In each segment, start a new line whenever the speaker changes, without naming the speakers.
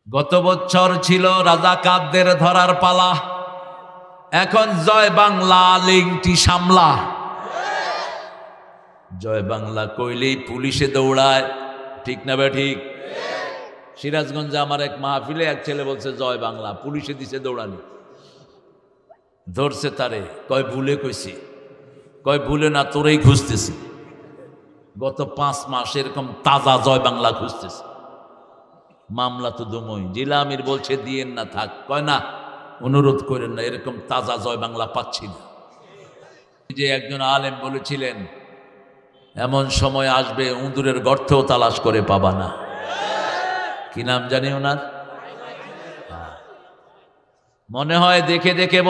গত বছর ছিল রাজাকারদের ধরার পালা, এখন জয় বাংলা লিংটি সামলা। জয় বাংলা কইলেই পুলিশে দৌড়ায়, ঠিক না বে ঠিক? সিরাজগঞ্জে আমার এক মাহফিলে এক ছেলে বলছে জয় বাংলা, পুলিশে দিছে দৌড়ানি। ধরছে তারে, কয় ভুলে কইছি, কয় ভুলে না, তোরেই খুঁজতেছি। গত 5 মাস এরকম তাজা জয় বাংলা খুঁজতেছে। মামলা তো দমই, জিলা আমির বলছে দিয়েন না, থাক। কয় না, অনুরোধ করেন না, এরকম তাজা জয় বাংলা পাচ্ছি না। যে একজন আলেম বলেছিলেন এমন সময় আসবে উঁদুরের গর্তেও তালাশ করে পাবা না। কি নাম জানি ওনার? মনে হয় দেখে দেখে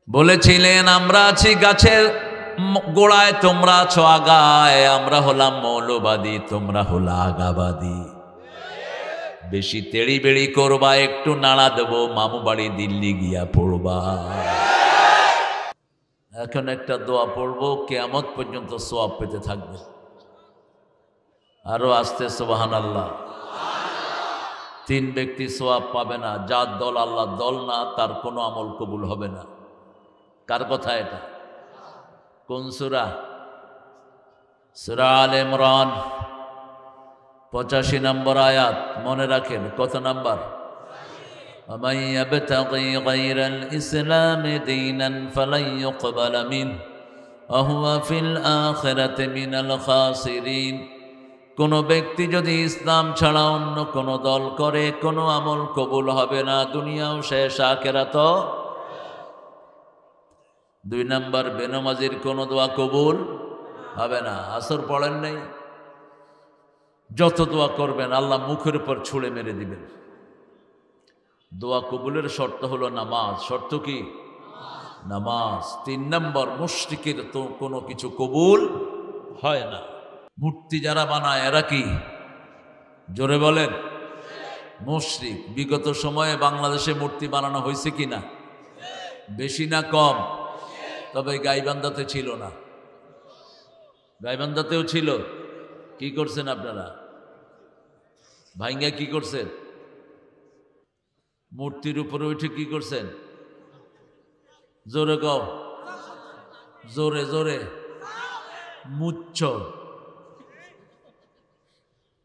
বলেছিলেন আমরা আছি গাছের গোড়ায়, তোমরা আছো আগায়, আমরা হলাম মৌলবাদী, তোমরা হলো আগাবাদী। বেশি তেড়ি বেড়ি করবা, একটু নাড়া দেবো, মামু বাড়ি দিল্লি গিয়া পড়বা। এখন একটা দোয়া পড়বো, কিয়ামত পর্যন্ত সওয়াব পেতে থাকবে। আরো আসতে সুবহানাল্লাহ। 3 ব্যক্তি সওয়াব পাবে না, যার দল আল্লাহর দল না, তার কোনো আমল কবুল হবে না। কার কথা এটা? কোন সূরা? সূরা আলে ইমরান 85 নম্বর আয়াত। মনে রাখেন কত নাম্বার? ومن يبتغي غير الإسلام دينا فلن يقبل منه وهو في الآخرة من الخاسرين। কোন ব্যক্তি যদি ইসলাম ছাড়া অন্য কোন দল করে, কোন আমল কবুল হবে না, দুনিয়াও শেষ, আখিরাতও। 2 নম্বর, বেনামাজির কোন দোয়া কবুল হবে না। আসর পড়েন নাই, যত দোয়া করবেন আল্লাহ মুখের উপর ছুঁড়ে মেরে দিবেন। দোয়া কবুলের শর্ত হলো নামাজ। শর্ত কি? নামাজ। 3 নম্বর, মুশরিকের তো কোনো কিছু কবুল হয় না। মূর্তি যারা বানায় এরা কি? জোরে বলেন। মুশরিক। বিগত সময়ে বাংলাদেশে মূর্তি বানানো হয়েছে কি না? বেশি না কম? তবে গাইবান্ধাতে ছিল না। গাইবান্ধাতেও ছিল। কি করছেন আপনারা? ভাইঙ্গা কি করছেন? মূর্তির উপরে উঠে কি করছেন? জোরে কও, জোরে জোরে। মুচ্ছ।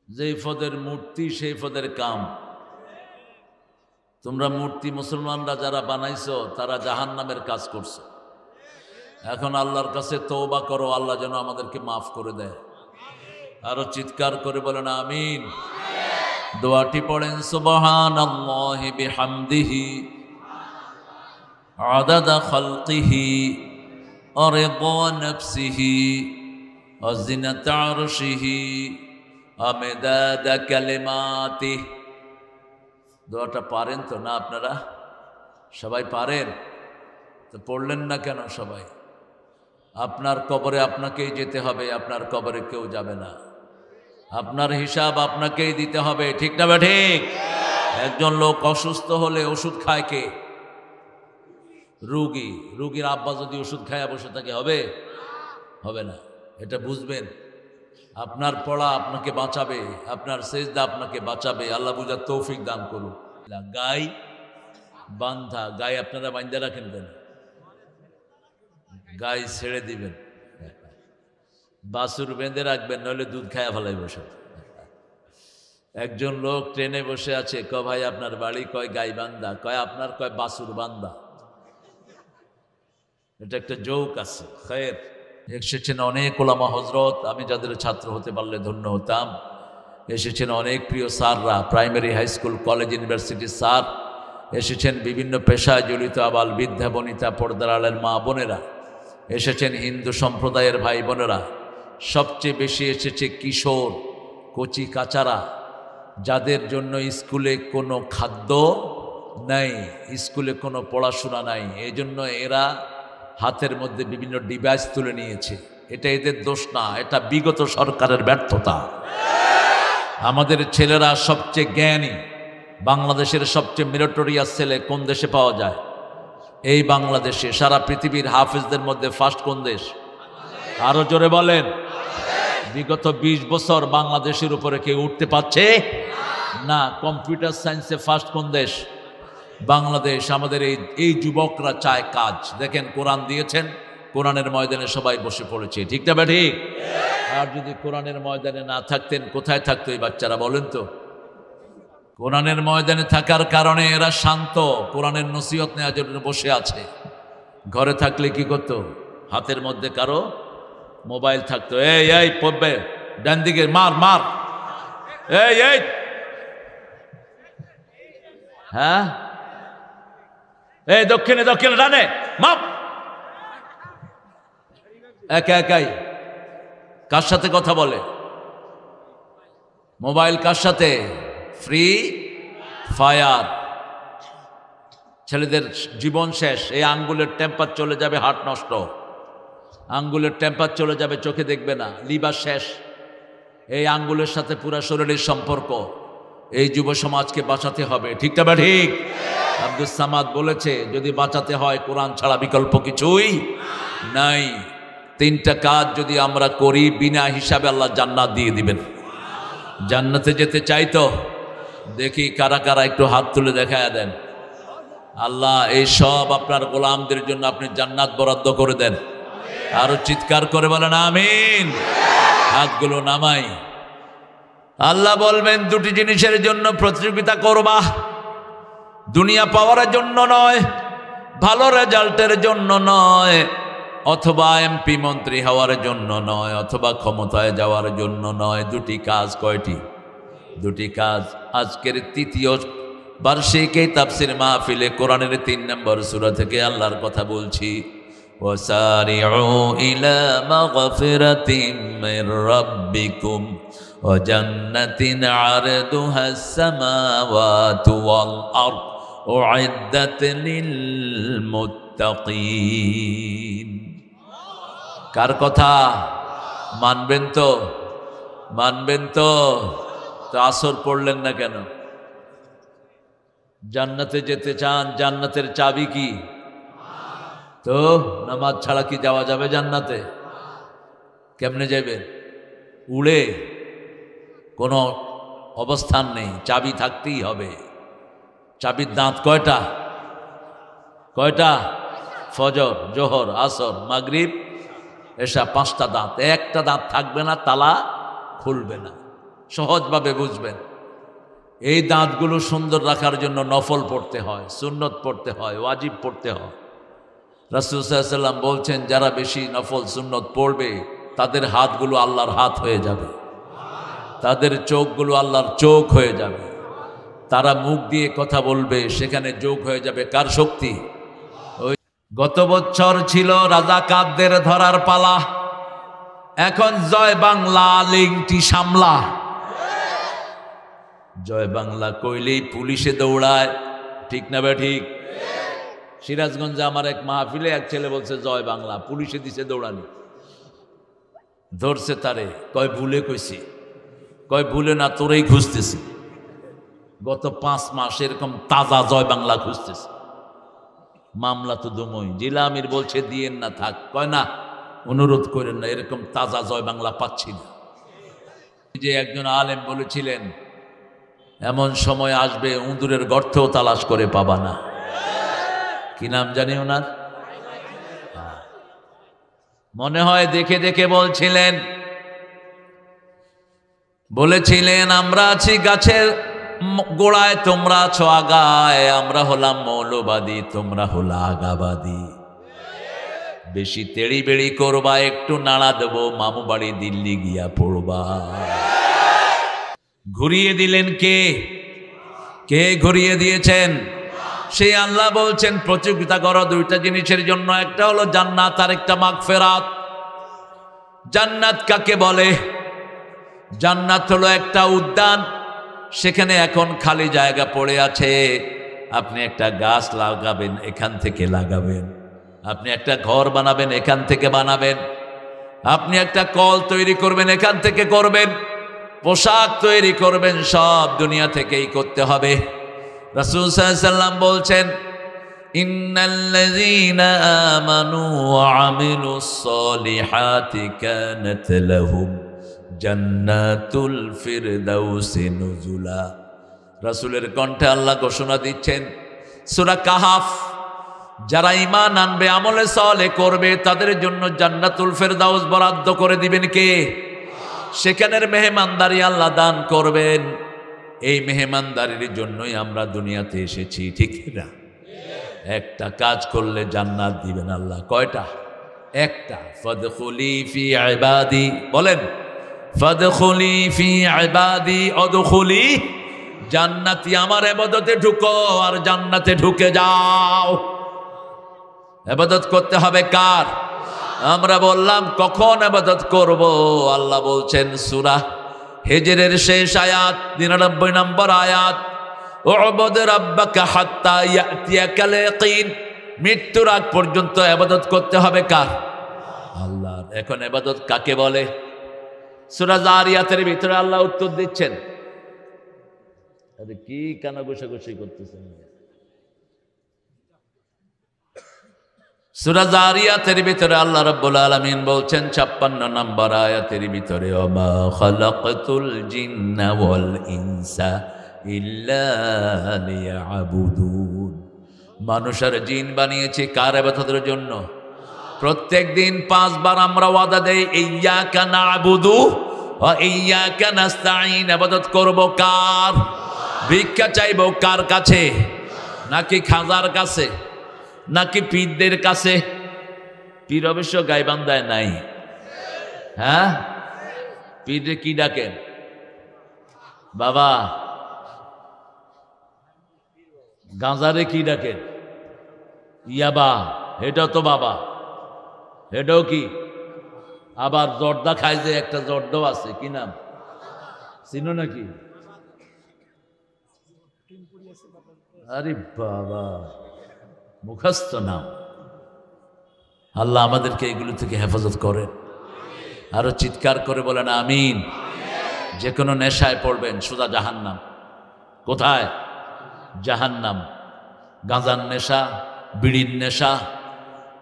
যেই ফদের মূর্তি সেই ফদের কাম। তোমরা মূর্তি মুসলমানরা যারা বানাইছো তারা জাহান্নামের কাজ করছো। এখন আল্লাহর কাছে তওবা করো, আল্লাহ যেন আমাদেরকে মাফ করে দেয়। আরো চিৎকার করে বলেন আমিন। দোয়াটি পড়েন সুবহানাল্লাহি বিহামদিহি আদাদা খালকিহি ওয়া রিদা নাফসিহি ওয়া জিনাতা আরশিহি ওয়া মিদাদা কালিমাতিহি। দোয়াটা পারেন তো না আপনারা? সবাই পারেন তো পড়লেন না কেন সবাই? আপনার কবরে আপনাকেই যেতে হবে, আপনার কবরে কেউ যাবে না। আপনার হিসাব আপনাকেই দিতে হবে, ঠিক না বা ঠিক? একজন লোক অসুস্থ হলে ওষুধ খায় কে? রোগী। রোগীর আব্বা যদি ওষুধ খায় বসে থাকে হবে? হবে না। এটা বুঝবেন। আপনার পড়া আপনাকে বাঁচাবে, আপনার সেজদা আপনাকে বাঁচাবে। আল্লাহ বুঝার তৌফিক দান করুন। গাই বান্ধা, গাই আপনারা বান্ধা রাখেন কেন? গাই ছেড়ে দিবেন, বাছুর বেঁধে রাখবেন, নইলে দুধ খায়া ফেলাই বসে। একজন লোক ট্রেনে বসে আছে, ক ভাই আপনার বাড়ি? কয় গাইবান্ধা। কয় আপনার? কয় বাছুর বান্ধা। এটা একটা জোক আছে। খায়ের এসেছেন অনেক ওলামা হজরত, আমি যাদের ছাত্র হতে পারলে ধন্য হতাম। এসেছেন অনেক প্রিয় স্যাররা, প্রাইমারি, হাই স্কুল, কলেজ, ইউনিভার্সিটির স্যার এসেছেন। বিভিন্ন পেশায় জড়িত আবাল বৃদ্ধা বনিতা, পর্দার আলের মা বোনেরা এসেছেন, হিন্দু সম্প্রদায়ের ভাই বোনেরা। সবচেয়ে বেশি এসেছে কিশোর, কচি কাচারা, যাদের জন্য স্কুলে কোনো খাদ্য নাই, স্কুলে কোনো পড়াশোনা নাই। এই জন্য এরা হাতের মধ্যে বিভিন্ন ডিভাইস তুলে নিয়েছে। এটা এদের দোষ না, এটা বিগত সরকারের ব্যর্থতা। আমাদের ছেলেরা সবচেয়ে জ্ঞানী। বাংলাদেশের সবচেয়ে মেরিটোরিয়াস ছেলে কোন দেশে পাওয়া যায়? এই বাংলাদেশে। সারা পৃথিবীর হাফেজদের মধ্যে ফার্স্ট কোন দেশ? আরো জোরে বলেন। বিগত 20 বছর বাংলাদেশের উপরে কেউ উঠতে পারছে না। কম্পিউটার সায়েন্সে ফার্স্ট কোন দেশ? বাংলাদেশ। আমাদের এই যুবকরা চায় কাজ। দেখেন কোরআন দিয়েছেন, কোরআনের ময়দানে সবাই বসে পড়েছে, ঠিক না ব্যাঠি? আর যদি কোরআনের ময়দানে না থাকতেন কোথায় থাকতো এই বাচ্চারা বলেন তো? কোরআনের ময়দানে থাকার কারণে এরা শান্ত, কোরআনের নসিহত নেওয়ার জন্য বসে আছে। ঘরে থাকলে কি করতো? হাতের মধ্যে কারো মোবাইল থাকতো, এই পড়বে, ডান দিকে মার মার, এই হ্যাঁ, এই দক্ষিণে ডানে মাপ। একাই কার সাথে কথা বলে? মোবাইল কার সাথে? Free fire. ছেলেদের জীবন শেষ। এই আঙ্গুলের টেম্পার চলে যাবে, হার্ট নষ্ট। আঙ্গুলের টেম্পার চলে যাবে, চোখে দেখবে না, লিভার শেষ। এই আঙ্গুলের সাথে পুরা শরীরের সম্পর্ক। এই যুব সমাজকে বাঁচাতে হবে, ঠিক না বা ঠিক? আব্দুস সামাদ বলেছে যদি বাঁচাতে হয় কোরআন ছাড়া বিকল্প কিছুই নাই। 3টা কাজ যদি আমরা করি বিনা হিসাবে আল্লাহ জান্নাত দিয়ে দিবেন। জান্নাতে যেতে চাই তো? দেখি কারা কারা একটু হাত তুলে দেখায় দেন। আল্লাহ এই সব আপনার গোলামদের জন্য আপনি জান্নাত বরাদ্দ করে দেন। আরো চিৎকার করে বলেন আমিন। হাতগুলো নামাই। আল্লাহ বলবেন 2টি জিনিসের জন্য প্রতিযোগিতা করবা, দুনিয়া পাওয়ার জন্য নয়, ভালো রেজাল্টের জন্য নয়, অথবা এমপি মন্ত্রী হওয়ার জন্য নয়, অথবা ক্ষমতায় যাওয়ার জন্য নয়। 2টি কাজ। কয়টি? 2টি কাজ। আজকের 3য় বার্ষিক এই তাফসীর মাহফিলে কোরআনের 3 নম্বর সূরা থেকে আল্লাহর কথা বলছি। ওয়াসারিউ ইলা মাগফিরাতিম মির রাব্বিকুম ওয়া জান্নাতিন আরদুহাস সামাওয়াতু ওয়াল আরদ উইদ্দাত লিল মুত্তাকিন। কার কথা? মানবেন তো? মানবেন তো? তো আসর পড়লেন না কেন? জান্নাতে যেতে চান? জান্নাতের চাবি কি? তো নামাজ ছাড়া কি যাওয়া যাবে জান্নাতে? কেমনে যাবেন? উড়ে? কোনো অবস্থান নেই, চাবি থাকতেই হবে। চাবির দাঁত কয়টা? কয়টা? ফজর, জোহর, আসর, মাগরিব, এশা, 5টা দাঁত। একটা দাঁত থাকবে না, তালা খুলবে না। সহজভাবে বুঝবেন। এই দাঁতগুলো সুন্দর রাখার জন্য নফল পড়তে হয়, সুন্নত পড়তে হয়, ওয়াজিব পড়তে হয়। রাসূল সাল্লাল্লাহু আলাইহি ওয়াসাল্লাম বলছেন যারা বেশি নফল সুন্নত পড়বে তাদের হাতগুলো আল্লাহর হাত হয়ে যাবে, তাদের চোখগুলো আল্লাহর চোখ হয়ে যাবে, তারা মুখ দিয়ে কথা বলবে সেখানে যোগ হয়ে যাবে কার শক্তি? ওই গত বছর ছিল রাজাকারদের ধরার পালা, এখন জয় বাংলা লিংটি সামলা। জয় বাংলা কইলেই পুলিশে দৌড়ায়, ঠিক না বে ঠিক? সিরাজগঞ্জে আমার এক মাহফিলে এক ছেলে বলছে জয় বাংলা, পুলিশে দিছে দৌড়ানি। ধরছে তারে, কয় ভুলে কইছি। কয় ভুলে না, তোরেই খুঁজতেছি। গত 5 মাস এরকম তাজা জয় বাংলা খুঁজতেছে। মামলা তো দমই। জিলা আমির বলছে দিয়েন না, থাক। কয় না, অনুরোধ করেন না, এরকম তাজা জয় বাংলা পাচ্ছি না। যে একজন আলেম বলেছিলেন এমন সময় আসবে উঁদুরের গর্তেও তালাশ করে পাবা না। কি নাম জানি ওনার? মনে হয় দেখে দেখে বলেছিলেন আমরা আছি গাছের গোড়ায়, তোমরা আছো আগায়, আমরা হলাম মৌলবাদী, তোমরা হলো আগাবাদী। বেশি তেড়ি বেড়ি করবা, একটু নাড়া দেবো, মামু বাড়ি দিল্লি গিয়া পড়বা। ঘুরিয়ে দিলেন কে? কে ঘুরিয়ে দিয়েছেন? সেই আল্লাহ বলছেন প্রতিযোগিতা করো 2টা জিনিসের জন্য, একটা হলো জান্নাত আর একটা মাগফিরাত। জান্নাত কাকে বলে? জান্নাত হলো একটা উদ্যান, সেখানে এখন খালি জায়গা পড়ে আছে। আপনি একটা গাছ লাগাবেন, এখান থেকে লাগাবেন। আপনি একটা ঘর বানাবেন, এখান থেকে বানাবেন। আপনি একটা কল তৈরি করবেন, এখান থেকে করবেন। পোশাক তৈরি করবেন, সব দুনিয়া থেকেই করতে হবে। রাসূল সাল্লাল্লাহু আলাইহি ওয়াসাল্লাম বলছেন ইন্নাল্লাযীনা আমানু ওয়া আমিলুস সলিহাতি কানাত লাহুম জান্নাতুল ফিরদাউসি নুজুলা। রাসূলের কণ্ঠে আল্লাহ ঘোষণা দিচ্ছেন সূরা কাহাফ, যারা ঈমান আনবে আমলে সালেহ করবে তাদের জন্য জান্নাতুল ফিরদাউস বরাদ্দ করে দিবেন কে? সেখানের মেহমানদারি আল্লাহ দান করবেন। এই মেহমানদারির জন্যই আমরা দুনিয়াতে এসেছি, ঠিক না? একটা কাজ করলে জান্নাত দিবেন আল্লাহ। কয়টা? একটা। ফাদখুলি ফি ইবাদি, বলেন ফাদখুলি ফি ইবাদি আদখুলি জান্নাতি। আমার ইবাদতে ঢুকো আর জান্নাতে ঢুকে যাও। ইবাদত করতে হবে কার? আমরা বললাম কখন ইবাদত করব? আল্লাহ বলছেন সূরা হিজরের শেষ আয়াত ৯৯ নম্বর আয়াত, উ'বুদ রাব্বাকা হাত্তা ইয়াতিয়াকাল ইয়াকিন। মৃত্যুর আগ পর্যন্ত ইবাদত করতে হবে কার? আল্লাহর। এখন ইবাদত কাকে বলে? সূরা জারিয়াতের ভিতরে আল্লাহ উত্তর দিচ্ছেন। আরে কি কানা গোসাগোসি করতেছেন? সূরা জারিয়াতের ভিতরে আল্লাহ রাব্বুল আলামিন বলছেন ৫৬ নম্বর আয়াতের ভিতরে, ওমা খালাকতুল জিন্না ওয়াল ইনসা ইল্লা লিয়াবুদুন। মানুষ আর জিন বানিয়েছি কার ইবাদতের জন্য? প্রত্যেক দিন ৫ বার আমরা ওয়াদা দেই ইয়্যাকা না'বুদু ওয়া ইয়্যাকা নাস্তাঈন। ইবাদত করব কার? ভিক্ষা চাইব কার কাছে? নাকি খাজার কাছে, নাকি পীরদের কাছে? পীর অবশ্য গাইবান্ধায় নাই। হ্যাঁ, পীরে কি ডাকেন? বাবা। গাঁজারে কি ডাকেন? ইয়াবা। এটাও তো বাবা, এটাও কি? আবার জর্দা খাই যে একটা জর্দাও আছে, কি নাম চিনো নাকি? আরে বাবা, মুখস্থ নাম। আল্লাহ আমাদেরকে এগুলো থেকে হেফাজত করেন। আরো চিৎকার করে বলেন আমিন। যে কোনো নেশায় পড়বেন সোজা জাহান্নাম। কোথায়? জাহান্নাম। গাঁজার নেশা, বিড়ির নেশা,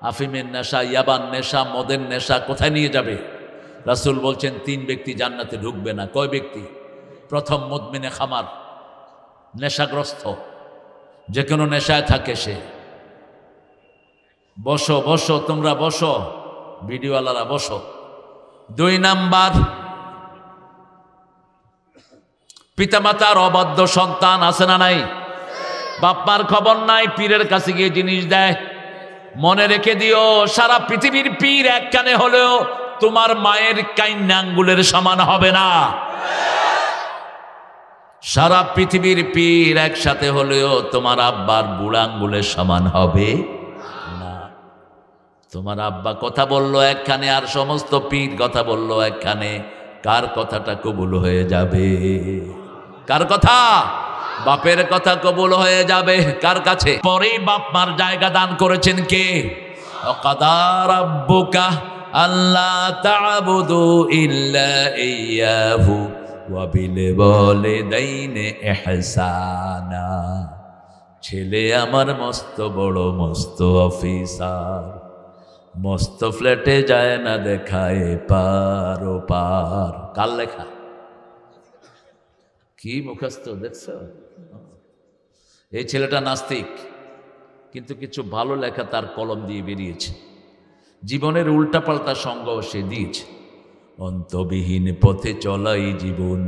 আফিমের নেশা, ইয়াবার নেশা, মদের নেশা কোথায় নিয়ে যাবে? রাসূল বলছেন ৩ ব্যক্তি জান্নাতে ঢুকবে না। কয় ব্যক্তি? প্রথম মুদমিনে খামার, নেশাগ্রস্ত, যে কোনো নেশায় থাকে সে। বসো বসো, তোমরা বসো, ভিডিওওয়ালারা বসো। ২ নাম্বার, পিতামাতার অবাধ্য সন্তান আছে না নাই? বাপ্পার খবর নাই, পীরের কাছে গিয়ে জিনিস দেয়। মনে রেখে দিও, সারা পৃথিবীর পীর এক কানে হলেও তোমার মায়ের কাইন্না আঙ্গুলের সমান হবে না। সারা পৃথিবীর পীর একসাথে হলেও তোমার আব্বার বুড়া আঙ্গুলের সমান হবে না। তোমার আব্বা কথা বললো একখানে, আর সমস্ত পীর কথা বললো একখানে। কার কথাটা কবুল হয়ে যাবে? কার কথা? বাপের কথা কবুল হয়ে যাবে কার কাছে? পরে বাপ মার জায়গা দান করেছেন কে? ওয়াকাদা রাব্বুকা আল্লা তা'বুদু ইল্লা ইয়্যাহু ওয়া বিল ওয়ালিদাইনি ইহসানা। ছেলে আমার মস্ত বড় মস্ত অফিসার, মস্ত ফ্ল্যাটে যায় না দেখায় পার ও পার। কার লেখা? কি মুখস্থ দেখছ? এই ছেলেটা নাস্তিক, কিন্তু কিছু ভালো লেখা তার কলম দিয়ে বেরিয়েছে। জীবনের উল্টাপাল্টা সঙ্গ সে দিয়েছে। অন্তবিহীন পথে চলাই জীবন,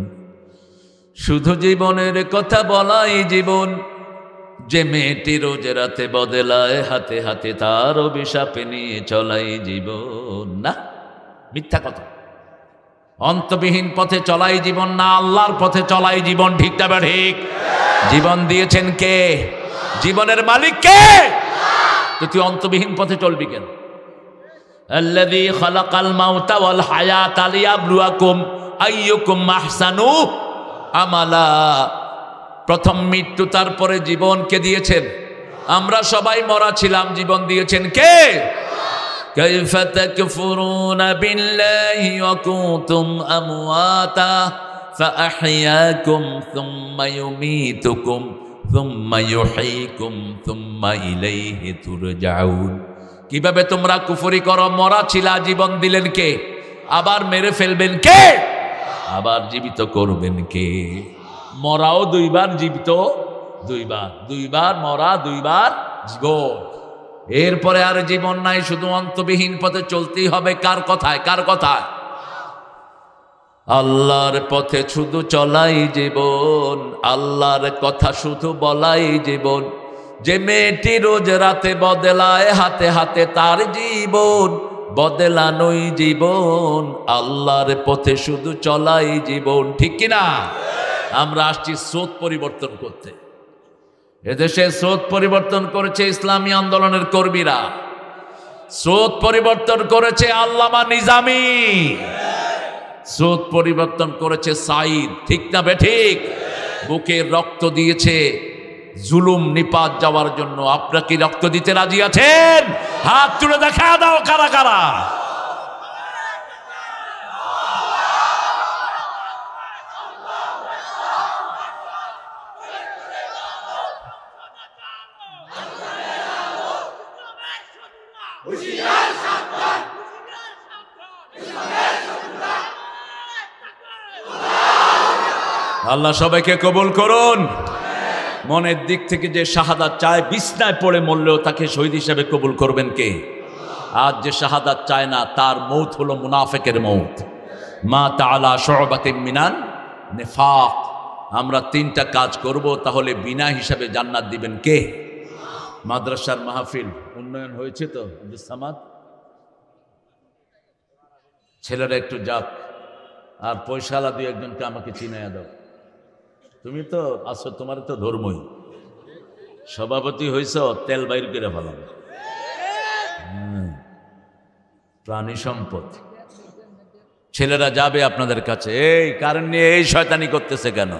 শুধু জীবনের কথা বলাই জীবন। যে মেয়েটি রোজ রাতে বদলায় হাতে হাতে, তার অভিশাপে নিয়ে চলাই জীবন। না, মিথ্যা কথা। অন্তবিহীন পথে চলাই জীবন না, আল্লাহর পথে চলাই জীবন। ঠিকটা বা ঠিক? জীবন দিয়েছেন কে? জীবনের মালিক কে? তো তুই অন্তবিহীন পথে চলবি কেন? আল্লাযী খালাকাল মাউতা ওয়াল হায়াতা লিয়াবলুয়াকুম আইয়ুকুম আহসানু আমালা। প্রথম মৃত্যু, তারপরে জীবন কে দিয়েছেন? আমরা সবাই মরা ছিলাম, জীবন দিয়েছেন কে? কাইফা তাকফুরুনা বিল্লাহি ওয়া কুনতুম আমওয়াতা ফাআহইয়াকুম সুম্মা ইউমীতুকুম সুম্মা ইউহয়ীকুম সুম্মা ইলাইহি তুরজাউন। কিভাবে তোমরা কুফরি করো? মরা ছিলা, জীবন দিলেন কে? আবার মেরে ফেলবেন কে? আবার জীবিত করবেন কে? মরাও দুইবার, জীবিত দুইবার, দুইবার মরা, দুইবার জীবন। এরপরে আর জীবন নাই, শুধু অন্তবিহীন পথে চলতেই হবে। কার কথায়? কার কথায়? আল্লাহর পথে শুধু চলাই জীবন, আল্লাহর কথা শুধু বলাই জীবন। যে মেয়েটি রোজ রাতে বদলায় হাতে হাতে তার জীবন, বদলানোই জীবন, আল্লাহর পথে শুধু চলাই জীবন। ঠিক কিনা? আমরা আসছি স্রোত পরিবর্তন করতে। এদেশে স্রোত পরিবর্তন করেছে ইসলামী আন্দোলনের কর্মীরা, স্রোত পরিবর্তন করেছে আল্লামা নিজামী, স্রোত পরিবর্তন করেছে সাইদ। ঠিক না বেঠিক? বুকে রক্ত দিয়েছে জুলুম নিপাত যাওয়ার জন্য। আপনারা কি রক্ত দিতে রাজি আছেন? হাত তুলে দেখা দাও কারা কারা। আল্লাহ সবাইকে কবুল করুন। মনের দিক থেকে যে শাহাদাত চায়, বিছনায় পড়ে মরলেও তাকে শহীদ হিসেবে কবুল করবেন কে? আজ যে শাহাদাত চায় না, তার মৌত হলো মুনাফিকের মৌত। মা তাআলা শুবাতিন মিনান নিফাক। আমরা তিনটা কাজ করব, তাহলে বিনা হিসাবে জান্নাত দিবেন কে? মাদ্রাসার মাহফিল উন্নয়ন হয়েছে তো আব্দুস সামাদ? ছেলেরা একটু যাক, আর পয়সাওয়ালা দুই একজনকে আমাকে চিনাইয়া দাও। তুমি তো আছো, তোমার তো ধর্মই, সভাপতি হয়েছ, তেল বাইর করে ফেলাম। প্রাণী সম্পদ। ছেলেরা যাবে আপনাদের কাছে। এই কারেন্ট নিয়ে এই শয়তানি করতেছে কেন?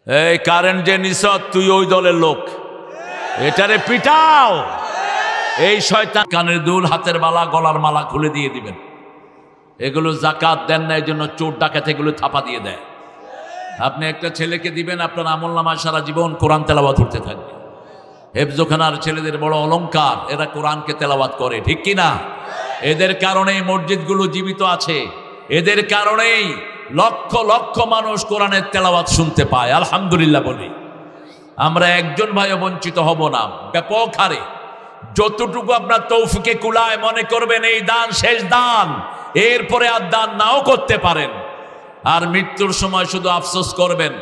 এই কারেন্ট যে নিছ, তুই ওই দলের লোক, এটারে পিটাও। এই শয়তান কানের দুল, হাতের মালা, গলার মালা খুলে দিয়ে দিবেন। এগুলো জাকাত দেন না, এই জন্য চোর ডাকাত এগুলো থাপা দিয়ে দেয়। আপনি একটা ছেলেকে দিবেন, আপনার আমলনামায় সারা জীবন কোরআন তেলাওয়াত করতে থাকবে। হেফজোখানার ছেলেদের বড় অলংকার, এরা কোরআনকে তেলাওয়াত করে। ঠিক কিনা? এদের কারণেই মসজিদগুলো জীবিত আছে, এদের কারণেই লক্ষ লক্ষ মানুষ কোরআনের তেলাওয়াত শুনতে পায়। আলহামদুলিল্লাহ বলি। আমরা একজন ভাইও বঞ্চিত হব না, ব্যাপক হারে। যতটুকু আপনার তৌফিকে কুলায় মনে করবেন এই দান শেষ দান, এরপরে আর দান নাও করতে পারেন। আর মৃত্যুর সময় শুধু আফসোস করবেন,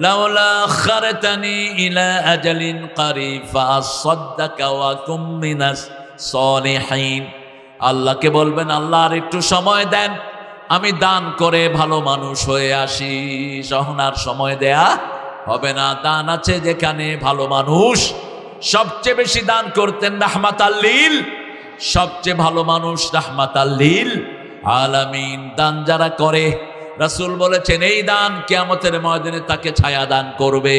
লাউলা আখারতানি ইলা আজালিন করিব ফাসাদদাকা ওয়া কুম মিনাস সলিহিন। আল্লাহকে বলবেন, আল্লাহ আর একটু সময় দেন, আমি দান করে ভালো মানুষ হয়ে আসি। সহনার সময় দেয়া হবে না। দান আছে যেখানে ভালো মানুষ। সবচেয়ে বেশি দান করতেন রাহমাতাল লিল, সবচেয়ে ভালো মানুষ রাহমাতাল লিল আলামিন। দান যারা করে, রাসূল বলেছেন এই দান কিয়ামতের ময়দানে তাকে ছায়া দান করবে।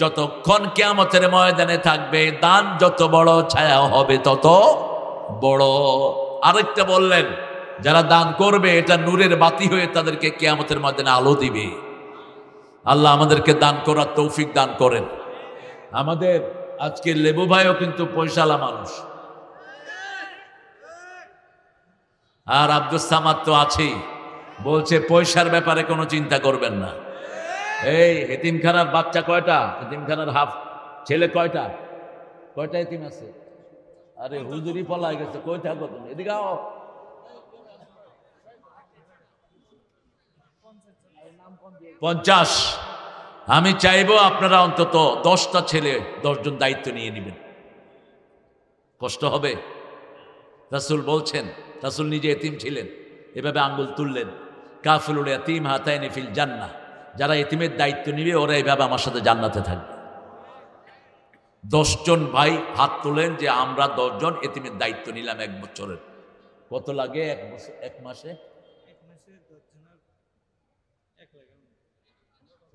যতক্ষণ কিয়ামতের ময়দানে থাকবে, দান যত বড়, ছায়া হবে তত বড়। আরেকটা বললেন, যারা দান করবে এটা নূরের বাতি হয়ে তাদেরকে কিয়ামতের ময়দানে আলো দিবে। আল্লাহ আমাদেরকে দান করার তৌফিক দান করেন। আমাদের আজকে লেবু ভাইও কিন্তু পয়সাওয়ালা মানুষ, আর আব্দুস সামাদ তো আছেই। বলছে পয়সার ব্যাপারে কোনো চিন্তা করবেন না। এই এতিমখানার বাচ্চা কয়টা? এতিমখানার হাফ ছেলে কয়টা? কয়টা এতিম আছে? আরে হুজুরি পলাই গেছে, কই থাকো তুমি? এদিকে আও। 50। আমি চাইবো আপনারা অন্তত 10টা ছেলে 10 জন দায়িত্ব নিয়ে নেবেন। কষ্ট হবে। রাসূল বলছেন, রাসূল নিজে এতিম ছিলেন, এভাবে আঙ্গুল তুললেন, কাফিলুল ইয়াতীম হাতাইনি ফিল জান্নাহ। যারা এতিমের দায়িত্ব নিবে ওরা এইভাবে আমার সাথে জান্নাতে থাকবে। 10 জন ভাই হাত তোলেন যে আমরা 10 জন এতিমের দায়িত্ব নিলাম 1 বছরের। কত লাগে 1 বছর? 1 মাসে 1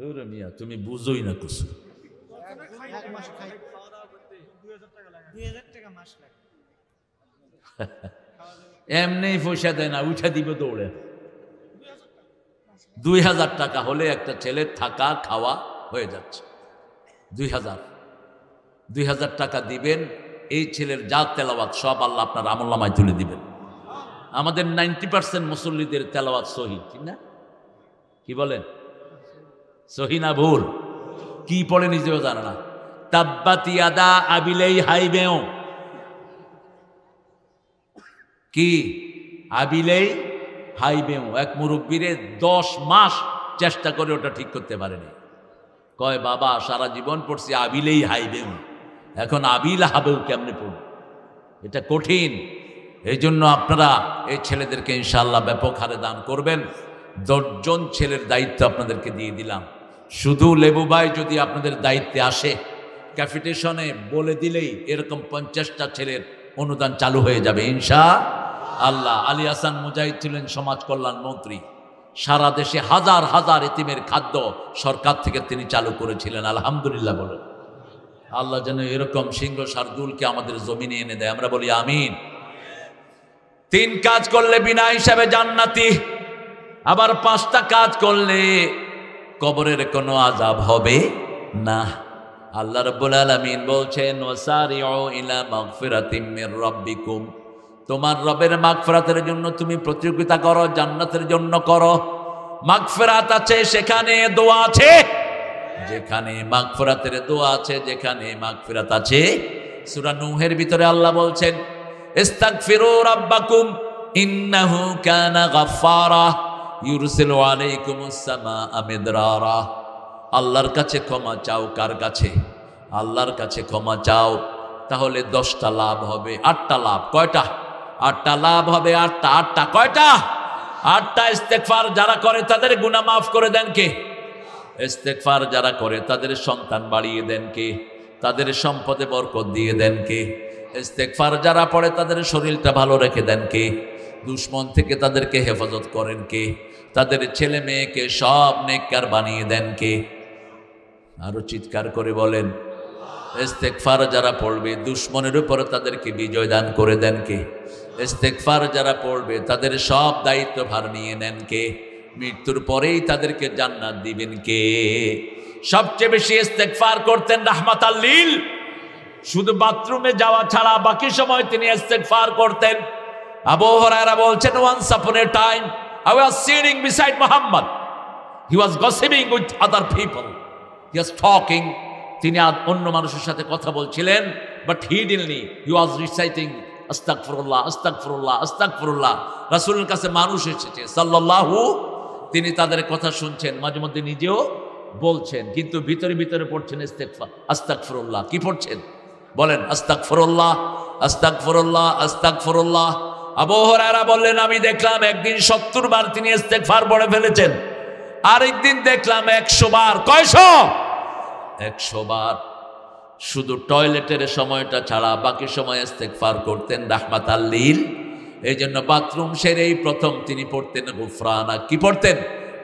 লাখ। মিয়া তুমি বুঝোই না কিছু। এমনি পয়সা দেয় না, উঠা দিবে দৌড়ে। 2000 টাকা হলে একটা ছেলের থাকা খাওয়া হয়ে যাচ্ছে। 2000 টাকা দিবেন, এই ছেলের যা তেলাওয়াত সব আল্লাহ আপনার আমলনামায় তুলে দিবেন। আমাদের 90% মুসল্লিদের তেলাওয়াত সহি, ঠিক না? কি বলেন, সহি না ভুল? কি পড়ে নিজেও জানে না। তাব্বাত ইয়াদা আবিলাই হাইবেও, কি আবিলাই হাইবেও? এক মুরব্বীরে 10 মাস চেষ্টা করে ওটা ঠিক করতে পারেনি। কয় বাবা সারা জীবন পড়ছি আবিলেই হাইবেও, এখন আবিল হাবেও কেমনে পড়ব? এটা কঠিন। এই জন্য আপনারা এই ছেলেদেরকে ইনশাআল্লাহ ব্যাপক হারে দান করবেন। 10 জন ছেলের দায়িত্ব আপনাদেরকে দিয়ে দিলাম। শুধু লেবু ভাই যদি আপনাদের দায়িত্বে আসে, ক্যাপিটেশনে বলে দিলেই এরকম 50টা ছেলের অনুদান চালু হয়ে যাবে ইনশাআল্লাহ। আলী হাসান মুজাহিদ ছিলেন সমাজ কল্যাণ মন্ত্রী, সারা দেশে হাজার হাজার এতিমের খাদ্য সরকার থেকে তিনি চালু করেছিলেন। আলহামদুলিল্লাহ বলেন। আল্লাহ যেন এরকম সিংহ শার্দুলকে আমাদের জমিনে এনে দেয়, আমরা বলি আমিন। 3 কাজ করলে বিনা হিসাবে জান্নাতি, আবার 5টা কাজ করলে কবরের কোনো আযাব হবে না। আল্লাহ রাব্বুল আলামিন বলছেন ওয়াসারিউ ইলা মাগফিরাতিম মির রাব্বিকুম, তোমার রবের মাগফিরাতের জন্য তুমি প্রতিযোগিতা করো, জান্নাতের জন্য করো। মাগফিরাত আছে সেখানে দোয়া আছে, যেখানে মাগফিরাতের দোয়া আছে, যেখানে মাগফিরাত আছে। সূরা নূহের ভিতরে আল্লাহ বলছেন ইস্তাগফিরু রাব্বাকুম ইন্নাহু কানা গাফফারা ইউরসিলু আলাইকুমুস সামাআ মিদরারা। আল্লাহর কাছে ক্ষমা চাও। কার কাছে? আল্লাহর কাছে ক্ষমা চাও। তাহলে 10টা লাভ হবে। 8টা লাভ। কয়টা? 8টা লাভ হবে। 8টা কয়টা? 8টা। ইস্তেগফার যারা করে তাদের গুনাহ মাফ করে দেন কে? ইস্তেগফার যারা করে তাদের সন্তান বাড়িয়ে দেন কে? তাদের সম্পদে বরকত দিয়ে দেন কে? ইস্তেগফার যারা পড়ে তাদের শরীরটা ভালো রেখে দেন কে? দুশমন থেকে তাদেরকে হেফাজত করেন কে? তাদের ছেলে মেয়েকে সব নেককার বানিয়ে দেন কে? আরো চিৎকার করে বলেন। ইস্তেগফার যারা পড়বে দুশমনের উপরে তাদেরকে বিজয় দান করে দেন কে? ইস্তেগফার যারা পড়বে তাদের সব দায়িত্ব ভার নিয়ে নেন কে? মৃত্যুর পরেই তাদেরকে জান্নাত দিবেন কে? সবচেয়ে বেশি ইস্তেগফার করতেন রাহমাতাল লিল। শুধু বাথরুমে যাওয়া ছাড়া বাকি সময় তিনি ইস্তেগফার করতেন। আবু হুরায়রা বলছেন once upon a time I was sitting beside Muhammad. He was gossiping with other people. He was talking. তিনি অন্য মানুষের সাথে কথা বলছিলেন, but hiddenly he was reciting আস্তাগফিরুল্লাহ আস্তাগফিরুল্লাহ আস্তাগফিরুল্লাহ। রাসূলের কাছে মানুষ এসেছে সাল্লাল্লাহু, তিনি তাদের কথা শুনছেন, মাঝে মধ্যে নিজেও বলছেন, কিন্তু ভিতরে ভিতরে পড়ছেন ইস্তেগফার আস্তাগফিরুল্লাহ। কি পড়ছেন বলেন? আস্তাগফিরুল্লাহ আস্তাগফিরুল্লাহ আস্তাগফিরুল্লাহ। আবু হুরায়রা বললেন আমি দেখলাম একদিন 70 বার তিনি ইস্তেগফার পড়ে ফেলেছেন, আরেকদিন দেখলাম 100 বার। কয়শো? 100 বার। শুধু টয়লেটের সময়টা ছাড়া বাকি সময় ইস্তেগফার করতেন রাহমাতাল লিল। এই জন্য বাথরুম সেরেই প্রথম তিনি পড়তেন গুফরানা। কি পড়তেন?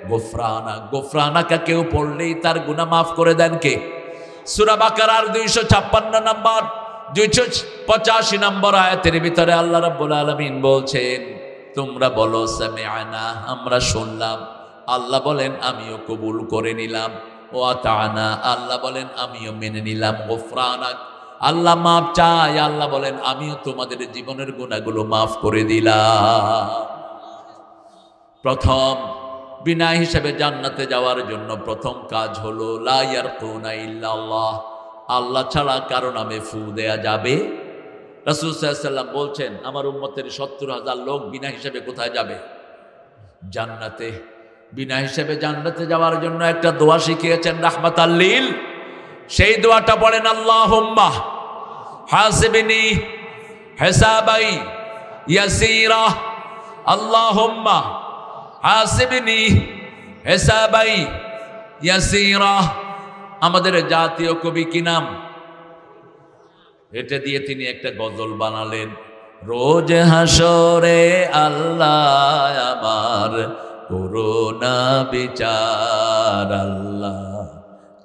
গুফরানা। গুফরানাকা কেউ পড়লেই তার গুনাহ মাফ করে দেন কে? সূরা বাকারার 256 নম্বর 285 নম্বর আয়াতের ভিতরে আল্লাহ রাব্বুল আলামিন বলছেন তোমরা বলো সামিআনা, আমরা শুনলাম। আল্লাহ বলেন আমিও কবুল করে নিলাম। ও আতানা, আল্লাহ বলেন আমিও মেনে নিলাম। গুফরানাক, আল্লাহ মাফ চায়, আল্লাহ বলেন আমিও তোমাদের জীবনের গুনাহগুলো মাফ করে দিলাম। প্রথম বিনা হিসাবে জান্নাতে যাওয়ার জন্য প্রথম কাজ হলো লা ইয়ারকুনা ইল্লাল্লাহ, আল্লাহ ছাড়া কারো নামে ফু দেয়া যাবে। রাসূল সাল্লাল্লাহু আলাইহি ওয়াসাল্লাম বলছেন আমার উম্মতের 70,000 লোক বিনা হিসাবে কোথায় যাবে? জান্নাতে। বিনা হিসাবে জান্নাতে যাওয়ার জন্য একটা দোয়া শিখিয়েছেন রাহমাতাল লিল। সেই দোয়াটা পড়েন আল্লাহুম্মা হাসিবনি হিসাবাই ইয়াসীরা। আল্লাহুম্মা হাসিবনি হিসাবাই ইয়াসীরা। আমাদের জাতীয় কবি কি নাম? এটা দিয়ে তিনি একটা গজল বানালেন। রোজ হাসরে আল্লাহ আমার করোনা বিচার, আল্লাহ